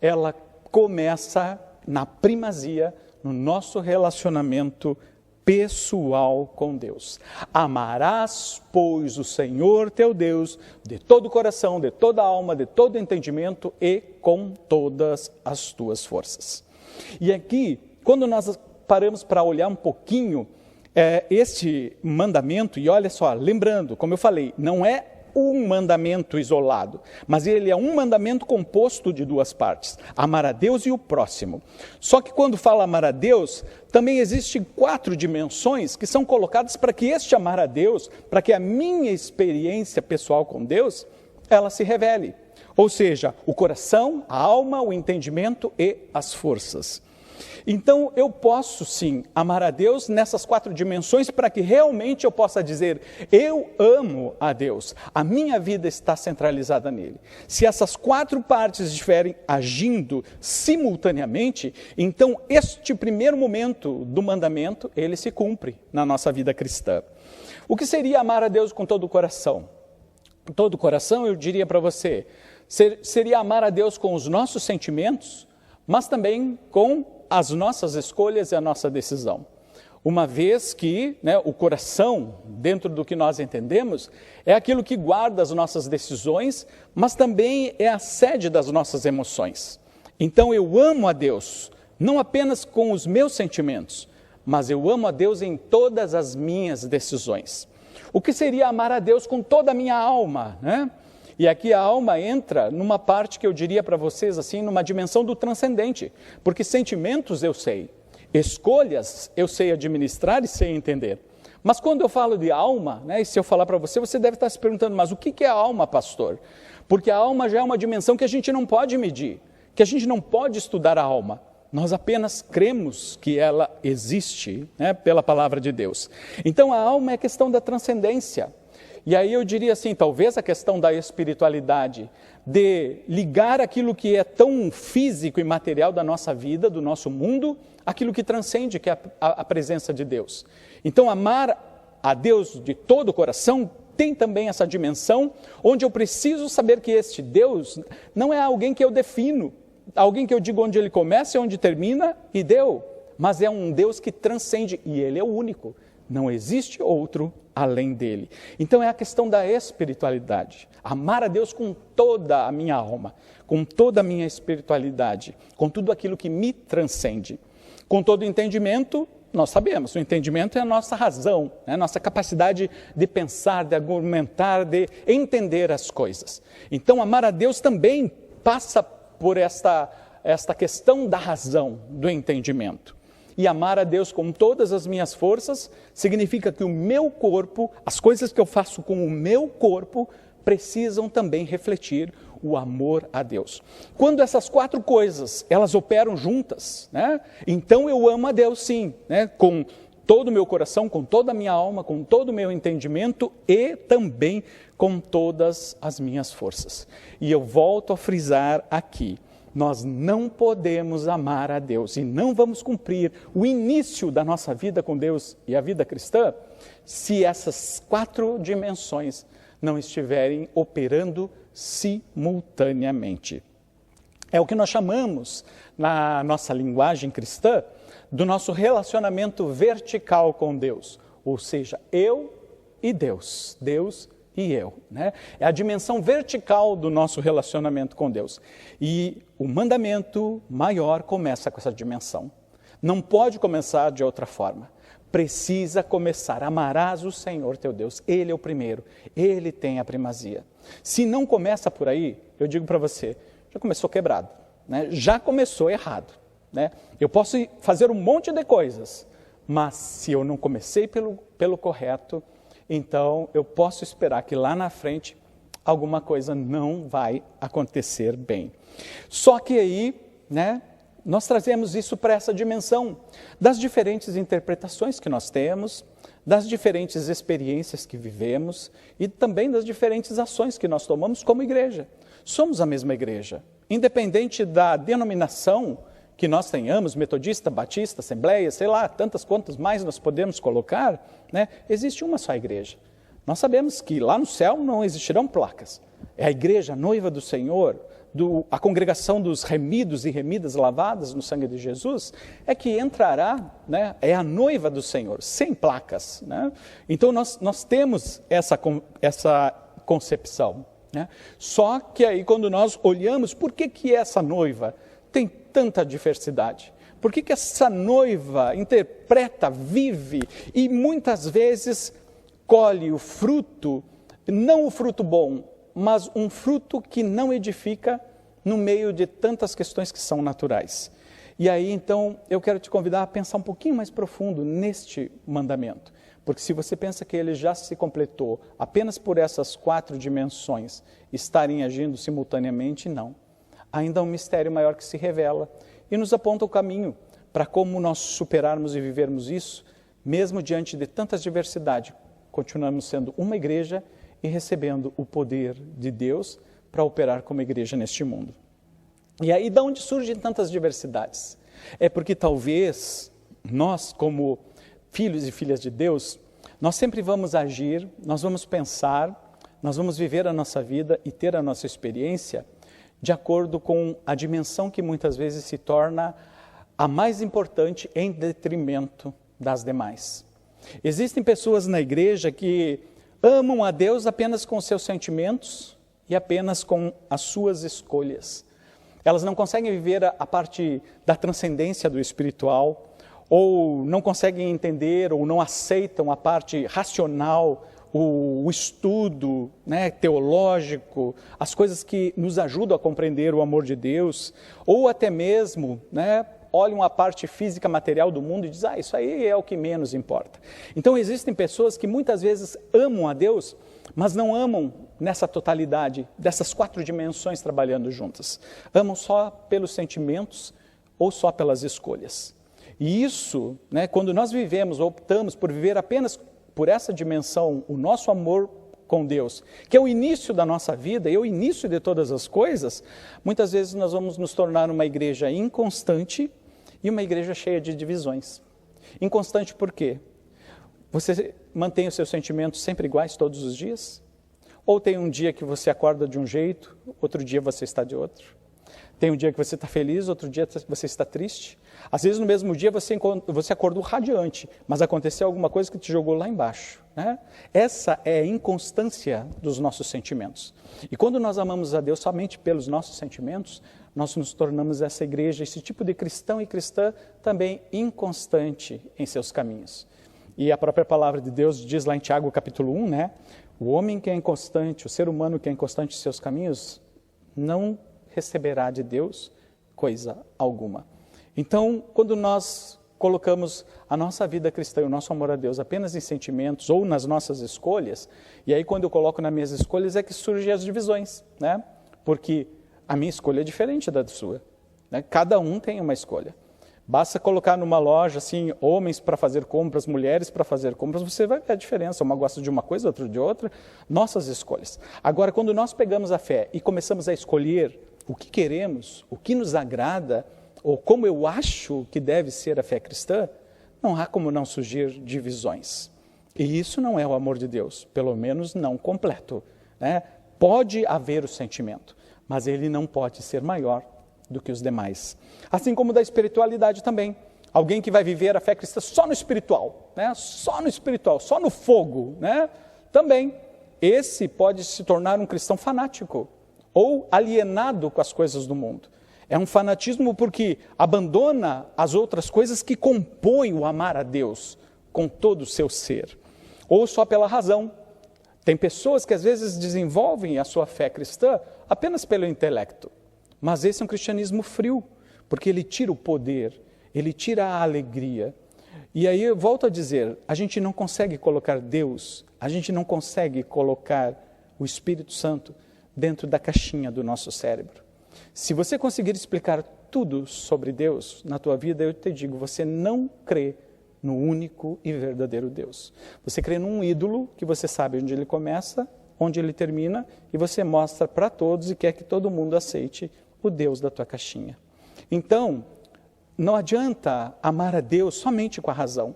ela começa na primazia, no nosso relacionamento pessoal com Deus. Amarás, pois, o Senhor teu Deus de todo o coração, de toda a alma, de todo o entendimento e com todas as tuas forças. E aqui, quando nós paramos para olhar um pouquinho este mandamento, e olha só, lembrando, como eu falei, não é um mandamento isolado, mas ele é um mandamento composto de duas partes, amar a Deus e o próximo. Só que quando fala amar a Deus, também existem 4 dimensões que são colocadas para que este amar a Deus, para que a minha experiência pessoal com Deus, ela se revele. Ou seja, o coração, a alma, o entendimento e as forças. Então, eu posso sim amar a Deus nessas 4 dimensões para que realmente eu possa dizer, eu amo a Deus, a minha vida está centralizada nele. Se essas 4 partes estiverem agindo simultaneamente, então este primeiro momento do mandamento, ele se cumpre na nossa vida cristã. O que seria amar a Deus com todo o coração? Com todo o coração, eu diria para você, seria amar a Deus com os nossos sentimentos, mas também com as nossas escolhas e a nossa decisão. Uma vez que o coração, dentro do que nós entendemos, é aquilo que guarda as nossas decisões, mas também é a sede das nossas emoções. Então eu amo a Deus, não apenas com os meus sentimentos, mas eu amo a Deus em todas as minhas decisões. O que seria amar a Deus com toda a minha alma, né? E aqui a alma entra numa parte que eu diria para vocês assim, numa dimensão do transcendente, porque sentimentos eu sei, escolhas eu sei administrar e sei entender. Mas quando eu falo de alma, e se eu falar para você, você deve estar se perguntando, mas o que é a alma, pastor? Porque a alma já é uma dimensão que a gente não pode medir, que a gente não pode estudar a alma. Nós apenas cremos que ela existe, pela palavra de Deus. Então a alma é questão da transcendência. E aí eu diria assim, talvez a questão da espiritualidade, de ligar aquilo que é tão físico e material da nossa vida, do nosso mundo, aquilo que transcende, que é a presença de Deus. Então amar a Deus de todo o coração tem também essa dimensão, onde eu preciso saber que este Deus não é alguém que eu defino, alguém que eu digo onde ele começa e onde termina e deu, mas é um Deus que transcende e ele é o único, não existe outro além dele. Então é a questão da espiritualidade, amar a Deus com toda a minha alma, com toda a minha espiritualidade, com tudo aquilo que me transcende. Com todo o entendimento, nós sabemos, o entendimento é a nossa razão, a nossa capacidade de pensar, de argumentar, de entender as coisas. Então amar a Deus também passa por esta questão da razão, do entendimento. E amar a Deus com todas as minhas forças significa que o meu corpo, as coisas que eu faço com o meu corpo, precisam também refletir o amor a Deus. Quando essas 4 coisas, elas operam juntas, então eu amo a Deus sim, com todo o meu coração, com toda a minha alma, com todo o meu entendimento e também com todas as minhas forças. E eu volto a frisar aqui, nós não podemos amar a Deus e não vamos cumprir o início da nossa vida com Deus e a vida cristã se essas 4 dimensões não estiverem operando simultaneamente. É o que nós chamamos, na nossa linguagem cristã, do nosso relacionamento vertical com Deus, ou seja, eu e Deus, Deus e eu, né? É a dimensão vertical do nosso relacionamento com Deus. E o mandamento maior começa com essa dimensão. Não pode começar de outra forma. Precisa começar. Amarás o Senhor teu Deus. Ele é o primeiro. Ele tem a primazia. Se não começa por aí, eu digo para você, já começou quebrado, né? Já começou errado, né? Eu posso fazer um monte de coisas, mas se eu não comecei pelo correto, então eu posso esperar que lá na frente alguma coisa não vai acontecer bem. Só que aí, né, nós trazemos isso para essa dimensão das diferentes interpretações que nós temos, das diferentes experiências que vivemos e também das diferentes ações que nós tomamos como igreja. Somos a mesma igreja, independente da denominação que nós tenhamos, metodista, batista, assembleia, sei lá, tantas quantas mais nós podemos colocar, né? Existe uma só igreja. Nós sabemos que lá no céu não existirão placas. É a igreja, a noiva do Senhor, a congregação dos remidos e remidas lavadas no sangue de Jesus, é que entrará, né? É a noiva do Senhor, sem placas, né? Então nós temos essa concepção, né? Só que aí quando nós olhamos, por que essa noiva tem tanta diversidade? Por que essa noiva interpreta, vive e muitas vezes colhe o fruto, não o fruto bom, mas um fruto que não edifica no meio de tantas questões que são naturais? E aí então eu quero te convidar a pensar um pouquinho mais profundo neste mandamento, porque se você pensa que ele já se completou apenas por essas 4 dimensões estarem agindo simultaneamente, não. Ainda há um mistério maior que se revela e nos aponta o caminho para como nós superarmos e vivermos isso, mesmo diante de tantas diversidades. Continuamos sendo uma igreja e recebendo o poder de Deus para operar como igreja neste mundo. E aí, de onde surgem tantas diversidades? É porque talvez nós, como filhos e filhas de Deus, nós sempre vamos agir, nós vamos pensar, nós vamos viver a nossa vida e ter a nossa experiência de acordo com a dimensão que muitas vezes se torna a mais importante em detrimento das demais. Existem pessoas na igreja que amam a Deus apenas com seus sentimentos e apenas com as suas escolhas. Elas não conseguem viver a parte da transcendência do espiritual, ou não conseguem entender ou não aceitam a parte racional, o estudo, né, teológico, as coisas que nos ajudam a compreender o amor de Deus, ou até mesmo, né, olham a parte física, material do mundo e dizem, isso aí é o que menos importa. Então existem pessoas que muitas vezes amam a Deus, mas não amam nessa totalidade, dessas 4 dimensões trabalhando juntas. Amam só pelos sentimentos ou só pelas escolhas. E isso, né, quando nós vivemos, optamos por viver apenas por essa dimensão, o nosso amor com Deus, que é o início da nossa vida e é o início de todas as coisas, muitas vezes nós vamos nos tornar uma igreja inconstante e uma igreja cheia de divisões. Inconstante por quê? Você mantém os seus sentimentos sempre iguais todos os dias? Ou tem um dia que você acorda de um jeito, outro dia você está de outro? Tem um dia que você está feliz, outro dia você está triste? Às vezes no mesmo dia você acordou radiante, mas aconteceu alguma coisa que te jogou lá embaixo, né? Essa é a inconstância dos nossos sentimentos. E quando nós amamos a Deus somente pelos nossos sentimentos, nós nos tornamos essa igreja, esse tipo de cristão e cristã também inconstante em seus caminhos. E a própria palavra de Deus diz lá em Tiago capítulo 1, né? O homem que é inconstante, o ser humano que é inconstante em seus caminhos, não receberá de Deus coisa alguma. Então, quando nós colocamos a nossa vida cristã e o nosso amor a Deus apenas em sentimentos ou nas nossas escolhas, e aí quando eu coloco nas minhas escolhas é que surgem as divisões, né? Porque a minha escolha é diferente da sua, né? Cada um tem uma escolha. Basta colocar numa loja, assim, homens para fazer compras, mulheres para fazer compras, você vai ver a diferença. Uma gosta de uma coisa, outra de outra. Nossas escolhas. Agora, quando nós pegamos a fé e começamos a escolher o que queremos, o que nos agrada, ou como eu acho que deve ser a fé cristã, não há como não surgir divisões. E isso não é o amor de Deus, pelo menos não completo, né? Pode haver o sentimento, mas ele não pode ser maior do que os demais. Assim como da espiritualidade também. Alguém que vai viver a fé cristã só no espiritual, né? Só no espiritual, só no fogo, né? Também, esse pode se tornar um cristão fanático ou alienado com as coisas do mundo. É um fanatismo porque abandona as outras coisas que compõem o amar a Deus com todo o seu ser. Ou só pela razão. Tem pessoas que às vezes desenvolvem a sua fé cristã apenas pelo intelecto. Mas esse é um cristianismo frio, porque ele tira o poder, ele tira a alegria. E aí eu volto a dizer, a gente não consegue colocar Deus, a gente não consegue colocar o Espírito Santo dentro da caixinha do nosso cérebro. Se você conseguir explicar tudo sobre Deus na tua vida, eu te digo, você não crê no único e verdadeiro Deus. Você crê num ídolo que você sabe onde ele começa, onde ele termina, e você mostra para todos e quer que todo mundo aceite o Deus da tua caixinha. Então, não adianta amar a Deus somente com a razão,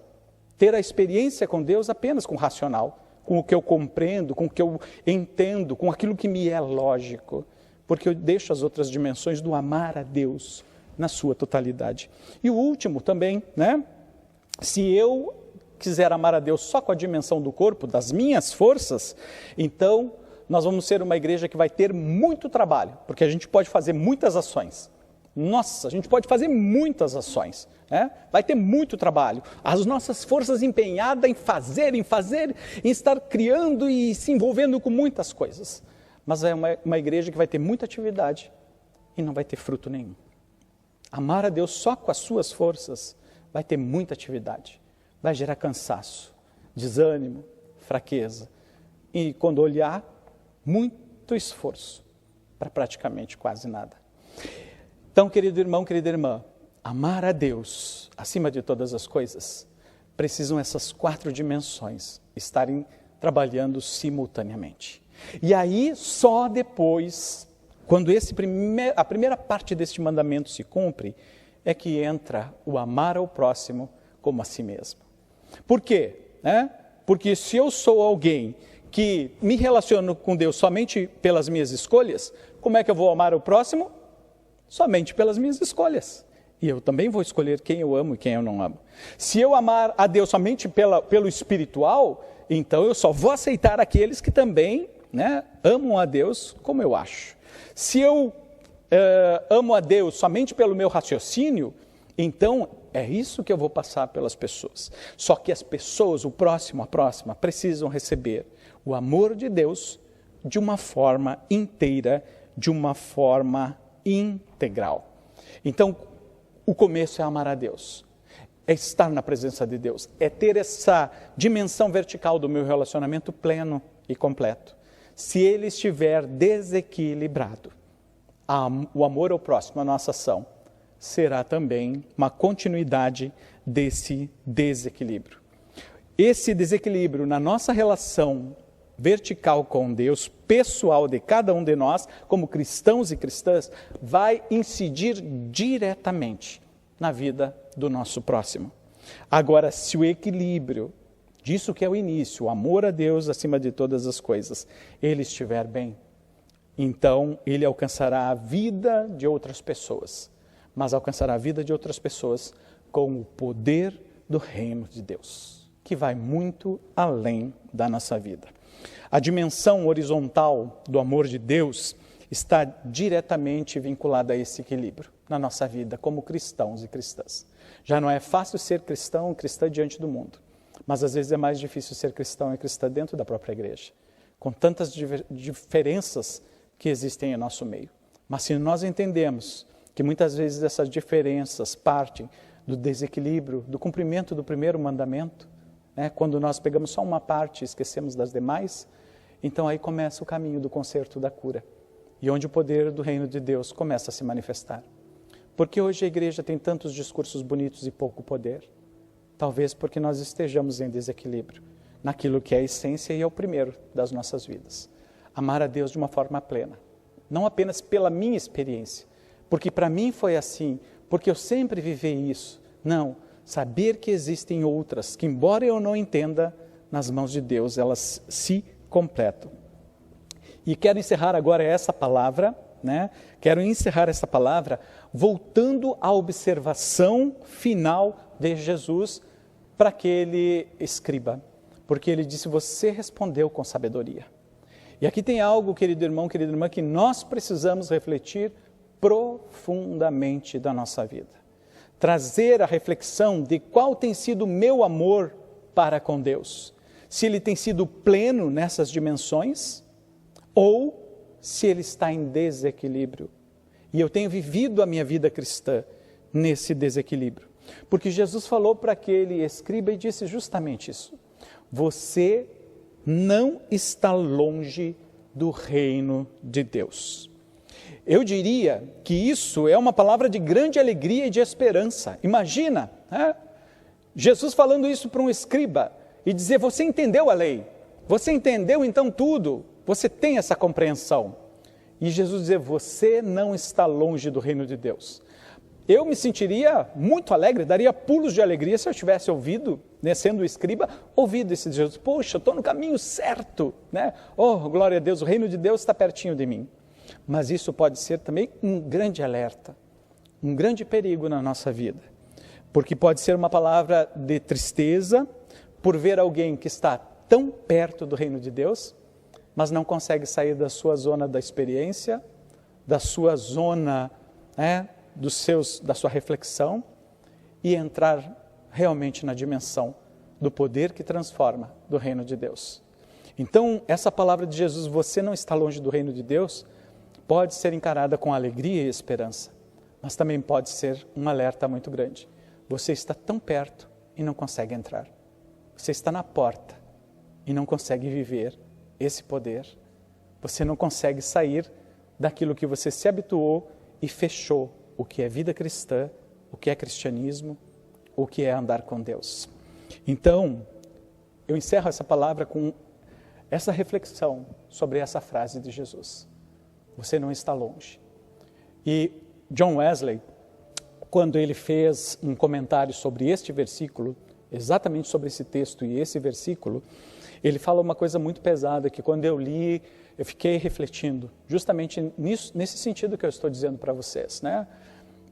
ter a experiência com Deus apenas com o racional, com o que eu compreendo, com o que eu entendo, com aquilo que me é lógico, porque eu deixo as outras dimensões do amar a Deus na sua totalidade. E o último também, né? Se eu quiser amar a Deus só com a dimensão do corpo, das minhas forças, então nós vamos ser uma igreja que vai ter muito trabalho, porque a gente pode fazer muitas ações. Nossa, a gente pode fazer muitas ações, né? Vai ter muito trabalho. As nossas forças empenhadas em fazer, em estar criando e se envolvendo com muitas coisas. Mas é uma igreja que vai ter muita atividade e não vai ter fruto nenhum. Amar a Deus só com as suas forças vai ter muita atividade, vai gerar cansaço, desânimo, fraqueza. E quando olhar, muito esforço para praticamente quase nada. Então, querido irmão, querida irmã, amar a Deus acima de todas as coisas, precisam essas 4 dimensões estarem trabalhando simultaneamente. E aí, só depois, quando a primeira parte deste mandamento se cumpre, é que entra o amar ao próximo como a si mesmo. Por quê? Porque se eu sou alguém que me relaciono com Deus somente pelas minhas escolhas, como é que eu vou amar o próximo? Somente pelas minhas escolhas. E eu também vou escolher quem eu amo e quem eu não amo. Se eu amar a Deus somente pelo espiritual, então eu só vou aceitar aqueles que também, né, amam a Deus como eu acho. Se eu amo a Deus somente pelo meu raciocínio, então é isso que eu vou passar pelas pessoas. Só que as pessoas, o próximo, a próxima, precisam receber o amor de Deus de uma forma inteira, de uma forma integral. Então, o começo é amar a Deus, é estar na presença de Deus, é ter essa dimensão vertical do meu relacionamento pleno e completo. Se ele estiver desequilibrado, o amor ao próximo, a nossa ação, será também uma continuidade desse desequilíbrio. Esse desequilíbrio na nossa relação vertical com Deus, pessoal de cada um de nós, como cristãos e cristãs, vai incidir diretamente na vida do nosso próximo. Agora, se o equilíbrio disso que é o início, o amor a Deus acima de todas as coisas, ele estiver bem, então ele alcançará a vida de outras pessoas, mas alcançará a vida de outras pessoas com o poder do reino de Deus, que vai muito além da nossa vida. A dimensão horizontal do amor de Deus está diretamente vinculada a esse equilíbrio na nossa vida como cristãos e cristãs. Já não é fácil ser cristão e cristã diante do mundo, mas às vezes é mais difícil ser cristão e cristã dentro da própria igreja, com tantas diferenças que existem em nosso meio. Mas se nós entendemos que muitas vezes essas diferenças partem do desequilíbrio, do cumprimento do primeiro mandamento, quando nós pegamos só uma parte e esquecemos das demais, então aí começa o caminho do conserto da cura, e onde o poder do reino de Deus começa a se manifestar. Porque hoje a igreja tem tantos discursos bonitos e pouco poder? Talvez porque nós estejamos em desequilíbrio naquilo que é a essência e é o primeiro das nossas vidas. Amar a Deus de uma forma plena, não apenas pela minha experiência, porque para mim foi assim, porque eu sempre vivi isso. Não, saber que existem outras, que embora eu não entenda, nas mãos de Deus elas se completam. E quero encerrar agora essa palavra, Quero encerrar essa palavra voltando à observação final de Jesus para aquele escriba, porque ele disse: você respondeu com sabedoria. E aqui tem algo, querido irmão, querida irmã, que nós precisamos refletir profundamente da nossa vida. Trazer a reflexão de qual tem sido o meu amor para com Deus. Se ele tem sido pleno nessas dimensões, ou se ele está em desequilíbrio. E eu tenho vivido a minha vida cristã nesse desequilíbrio. Porque Jesus falou para aquele escriba e disse justamente isso: você não está longe do reino de Deus. Eu diria que isso é uma palavra de grande alegria e de esperança. Imagina, Jesus falando isso para um escriba e dizer: você entendeu a lei, você entendeu então tudo, você tem essa compreensão. E Jesus dizer: você não está longe do reino de Deus. Eu me sentiria muito alegre, daria pulos de alegria se eu tivesse ouvido, sendo escriba, ouvido esse Jesus: poxa, eu estou no caminho certo, Oh, glória a Deus, o reino de Deus está pertinho de mim. Mas isso pode ser também um grande alerta, um grande perigo na nossa vida. Porque pode ser uma palavra de tristeza por ver alguém que está tão perto do reino de Deus, mas não consegue sair da sua zona da experiência, da sua zona, da sua reflexão, e entrar realmente na dimensão do poder que transforma do reino de Deus. Então, essa palavra de Jesus: você não está longe do reino de Deus, pode ser encarada com alegria e esperança, mas também pode ser um alerta muito grande. Você está tão perto e não consegue entrar. Você está na porta e não consegue viver esse poder. Você não consegue sair daquilo que você se habituou e fechou, o que é vida cristã, o que é cristianismo, o que é andar com Deus. Então, eu encerro essa palavra com essa reflexão sobre essa frase de Jesus: você não está longe. E John Wesley, quando ele fez um comentário sobre este versículo, exatamente sobre esse texto e esse versículo, ele fala uma coisa muito pesada, que quando eu li, eu fiquei refletindo, justamente nesse sentido que eu estou dizendo para vocês,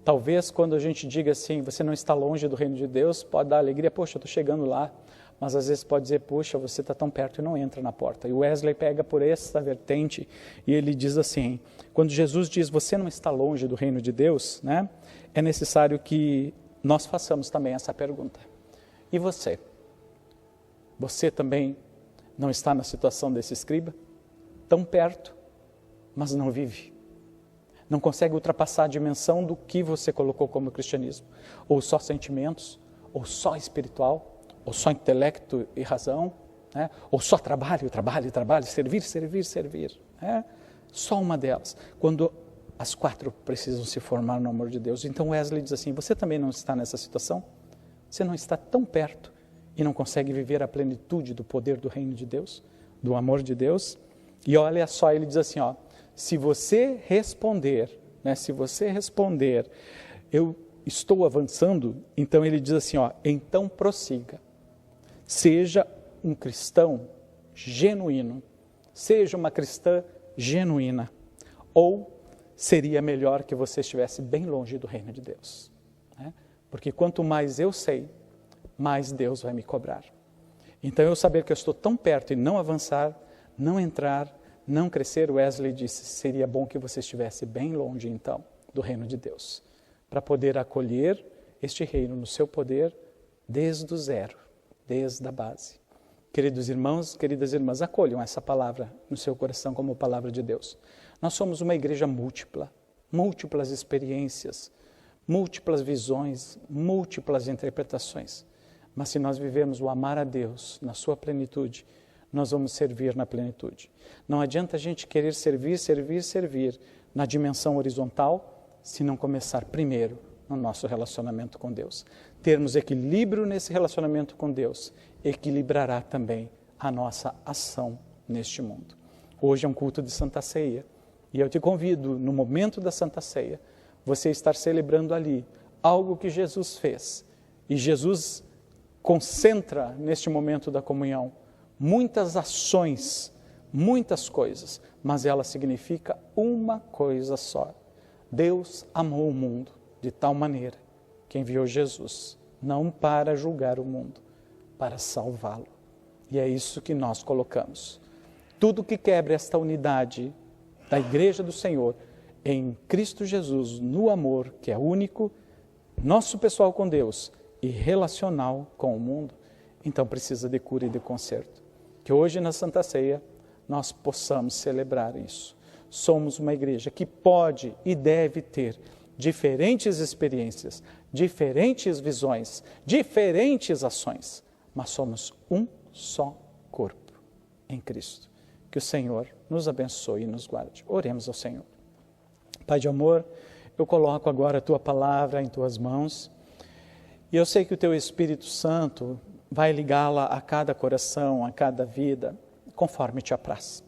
Talvez quando a gente diga assim: você não está longe do reino de Deus, pode dar alegria, poxa, eu estou chegando lá. Mas às vezes pode dizer: puxa, você está tão perto e não entra na porta. E Wesley pega por essa vertente e ele diz assim: quando Jesus diz você não está longe do reino de Deus, é necessário que nós façamos também essa pergunta: e você? Você também não está na situação desse escriba? Tão perto, mas não vive. Não consegue ultrapassar a dimensão do que você colocou como cristianismo. Ou só sentimentos, ou só espiritual, ou só intelecto e razão, ou só trabalho, servir. Só uma delas. Quando as quatro precisam se formar no amor de Deus. Então Wesley diz assim: você também não está nessa situação? Você não está tão perto e não consegue viver a plenitude do poder do reino de Deus, do amor de Deus? E olha só, ele diz assim, se você responder, eu estou avançando, então ele diz assim, então prossiga. Seja um cristão genuíno, seja uma cristã genuína, ou seria melhor que você estivesse bem longe do reino de Deus, Porque quanto mais eu sei, mais Deus vai me cobrar. Então eu saber que eu estou tão perto e não avançar, não entrar, não crescer, Wesley disse, seria bom que você estivesse bem longe então do reino de Deus, para poder acolher este reino no seu poder desde o zero, desde a base. Queridos irmãos, queridas irmãs, acolham essa palavra no seu coração como palavra de Deus. Nós somos uma igreja múltipla, múltiplas experiências, múltiplas visões, múltiplas interpretações. Mas se nós vivemos o amar a Deus na sua plenitude, nós vamos servir na plenitude. Não adianta a gente querer servir na dimensão horizontal, se não começar primeiro no nosso relacionamento com Deus. Termos equilíbrio nesse relacionamento com Deus equilibrará também a nossa ação neste mundo. Hoje é um culto de Santa Ceia, E eu te convido, no momento da Santa Ceia, você estar celebrando ali algo que Jesus fez. E Jesus concentra neste momento da comunhão muitas ações, muitas coisas, mas ela significa uma coisa só. Deus amou o mundo de tal maneira que enviou Jesus, não para julgar o mundo, para salvá-lo. E é isso que nós colocamos. Tudo que quebra esta unidade da Igreja do Senhor em Cristo Jesus, no amor, que é único, nosso pessoal com Deus e relacional com o mundo, então precisa de cura e de conserto. Que hoje na Santa Ceia nós possamos celebrar isso. Somos uma igreja que pode e deve ter diferentes experiências, diferentes visões, diferentes ações, mas somos um só corpo em Cristo. Que o Senhor nos abençoe e nos guarde. Oremos ao Senhor. Pai de amor, eu coloco agora a Tua palavra em Tuas mãos e eu sei que o Teu Espírito Santo vai ligá-la a cada coração, a cada vida, conforme Te apraz.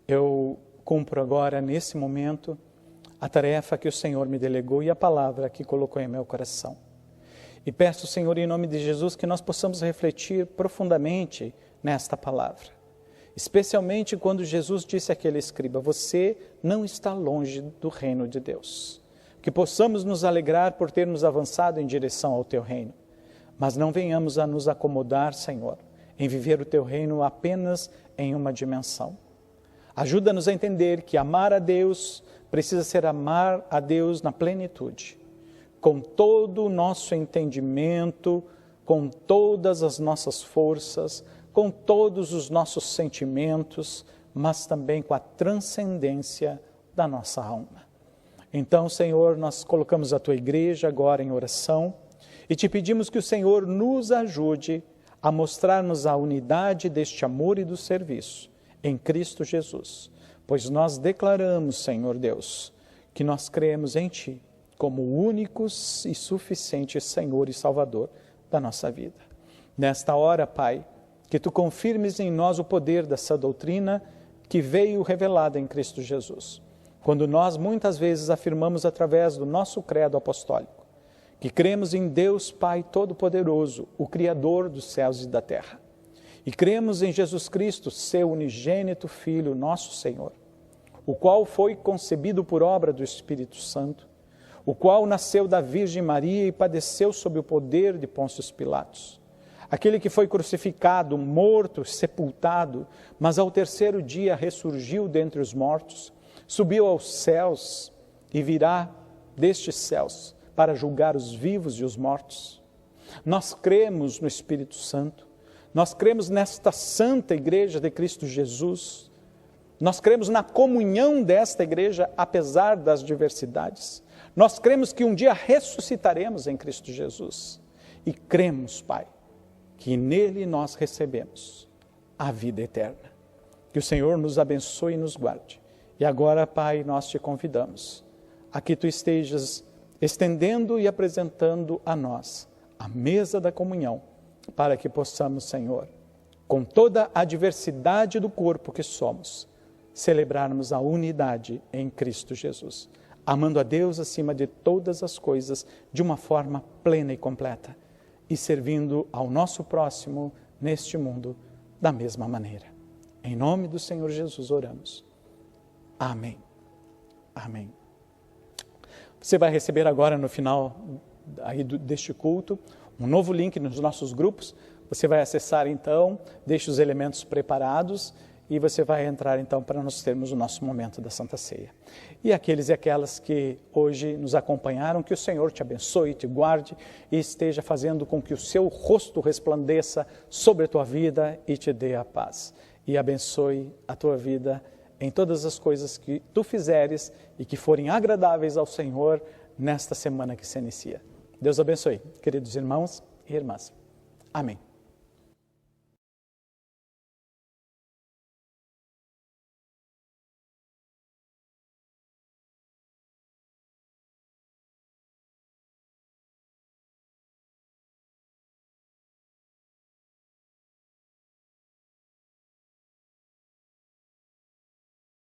Eu cumpro agora, nesse momento, a tarefa que o Senhor me delegou e a palavra que colocou em meu coração. E peço, Senhor, em nome de Jesus, que nós possamos refletir profundamente nesta palavra. Especialmente quando Jesus disse àquele escriba, você não está longe do reino de Deus. Que possamos nos alegrar por termos avançado em direção ao Teu reino. Mas não venhamos a nos acomodar, Senhor, em viver o Teu reino apenas em uma dimensão. Ajuda-nos a entender que amar a Deus precisa ser amar a Deus na plenitude, com todo o nosso entendimento, com todas as nossas forças, com todos os nossos sentimentos, mas também com a transcendência da nossa alma. Então, Senhor, nós colocamos a Tua igreja agora em oração e Te pedimos que o Senhor nos ajude a mostrar-nos a unidade deste amor e do serviço em Cristo Jesus, pois nós declaramos, Senhor Deus, que nós cremos em Ti como o único e suficiente Senhor e Salvador da nossa vida. Nesta hora, Pai, que Tu confirmes em nós o poder dessa doutrina que veio revelada em Cristo Jesus. Quando nós muitas vezes afirmamos através do nosso credo apostólico, que cremos em Deus Pai Todo-Poderoso, o Criador dos céus e da terra, e cremos em Jesus Cristo, Seu unigênito Filho, nosso Senhor, o qual foi concebido por obra do Espírito Santo, o qual nasceu da Virgem Maria e padeceu sob o poder de Pôncio Pilatos, aquele que foi crucificado, morto, sepultado, mas ao terceiro dia ressurgiu dentre os mortos, subiu aos céus e virá destes céus para julgar os vivos e os mortos. Nós cremos no Espírito Santo, nós cremos nesta santa igreja de Cristo Jesus, nós cremos na comunhão desta igreja apesar das diversidades, nós cremos que um dia ressuscitaremos em Cristo Jesus e cremos, Pai, que nele nós recebemos a vida eterna. Que o Senhor nos abençoe e nos guarde. E agora, Pai, nós Te convidamos a que Tu estejas estendendo e apresentando a nós a mesa da comunhão, para que possamos, Senhor, com toda a diversidade do corpo que somos, celebrarmos a unidade em Cristo Jesus, amando a Deus acima de todas as coisas, de uma forma plena e completa, e servindo ao nosso próximo neste mundo da mesma maneira. Em nome do Senhor Jesus oramos. Amém. Amém. Você vai receber agora no final deste culto um novo link nos nossos grupos. Você vai acessar então, deixe os elementos preparados e você vai entrar então para nós termos o nosso momento da Santa Ceia. E aqueles e aquelas que hoje nos acompanharam, que o Senhor te abençoe, te guarde e esteja fazendo com que o seu rosto resplandeça sobre a tua vida e te dê a paz. E abençoe a tua vida em todas as coisas que tu fizeres e que forem agradáveis ao Senhor nesta semana que se inicia. Deus abençoe, queridos irmãos e irmãs. Amém.